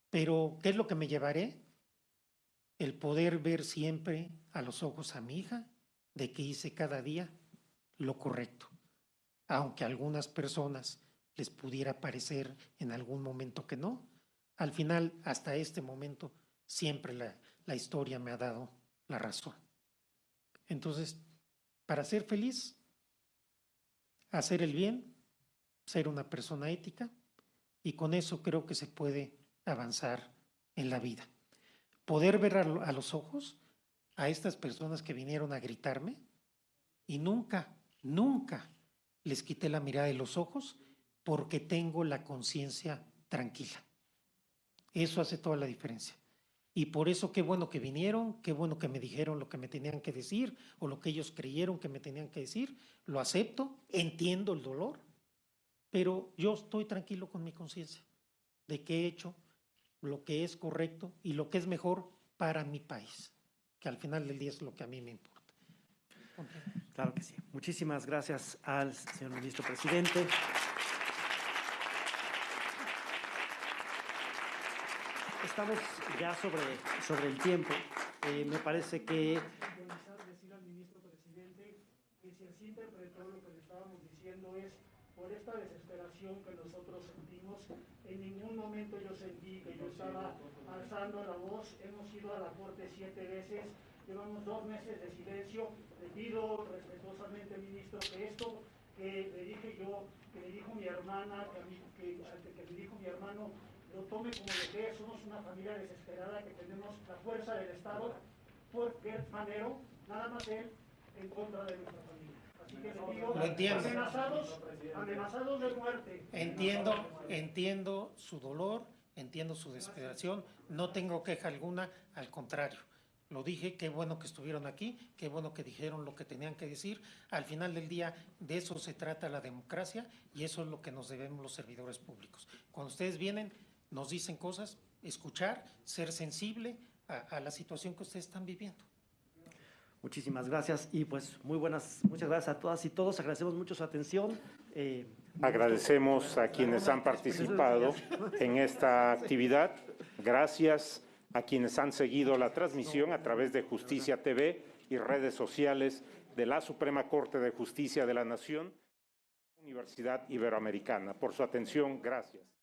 Pero, ¿qué es lo que me llevaré? El poder ver siempre a los ojos a mi hija de que hice cada día lo correcto, aunque a algunas personas les pudiera parecer en algún momento que no. Al final, hasta este momento, siempre la historia me ha dado la razón. Entonces, para ser feliz, hacer el bien, ser una persona ética, y con eso creo que se puede avanzar en la vida. Poder ver a los ojos a estas personas que vinieron a gritarme y nunca Nunca les quité la mirada de los ojos porque tengo la conciencia tranquila. Eso hace toda la diferencia. Y por eso qué bueno que vinieron, qué bueno que me dijeron lo que me tenían que decir o lo que ellos creyeron que me tenían que decir. Lo acepto, entiendo el dolor, pero yo estoy tranquilo con mi conciencia de que he hecho lo que es correcto y lo que es mejor para mi país, que al final del día es lo que a mí me importa. Claro que sí. Muchísimas gracias al señor ministro presidente. Estamos ya sobre el tiempo. Me parece que... Decir al ministro presidente que si así interpretó lo que le estábamos diciendo es por esta desesperación que nosotros sentimos. En ningún momento yo sentí que yo estaba alzando la voz. Hemos ido a la Corte 7 veces. Llevamos 2 meses de silencio. Le pido respetuosamente, ministro, que esto que le dije yo, que le dijo mi hermana, que le dijo mi hermano, lo tome como lo que es. Somos una familia desesperada que tenemos la fuerza del Estado por Gertz Manero, nada más él, en contra de nuestra familia. Así que le digo, Lo entiendo. amenazados de muerte. Entiendo su dolor, entiendo su desesperación, no tengo queja alguna, al contrario. Lo dije, qué bueno que estuvieron aquí, qué bueno que dijeron lo que tenían que decir. Al final del día, de eso se trata la democracia y eso es lo que nos debemos los servidores públicos. Cuando ustedes vienen, nos dicen cosas, escuchar, ser sensible a la situación que ustedes están viviendo. Muchísimas gracias y pues muchas gracias a todas y todos. Agradecemos mucho su atención. Agradecemos a quienes han participado en esta actividad. Gracias a quienes han seguido la transmisión a través de Justicia TV y redes sociales de la Suprema Corte de Justicia de la Nación, Universidad Iberoamericana. Por su atención, gracias.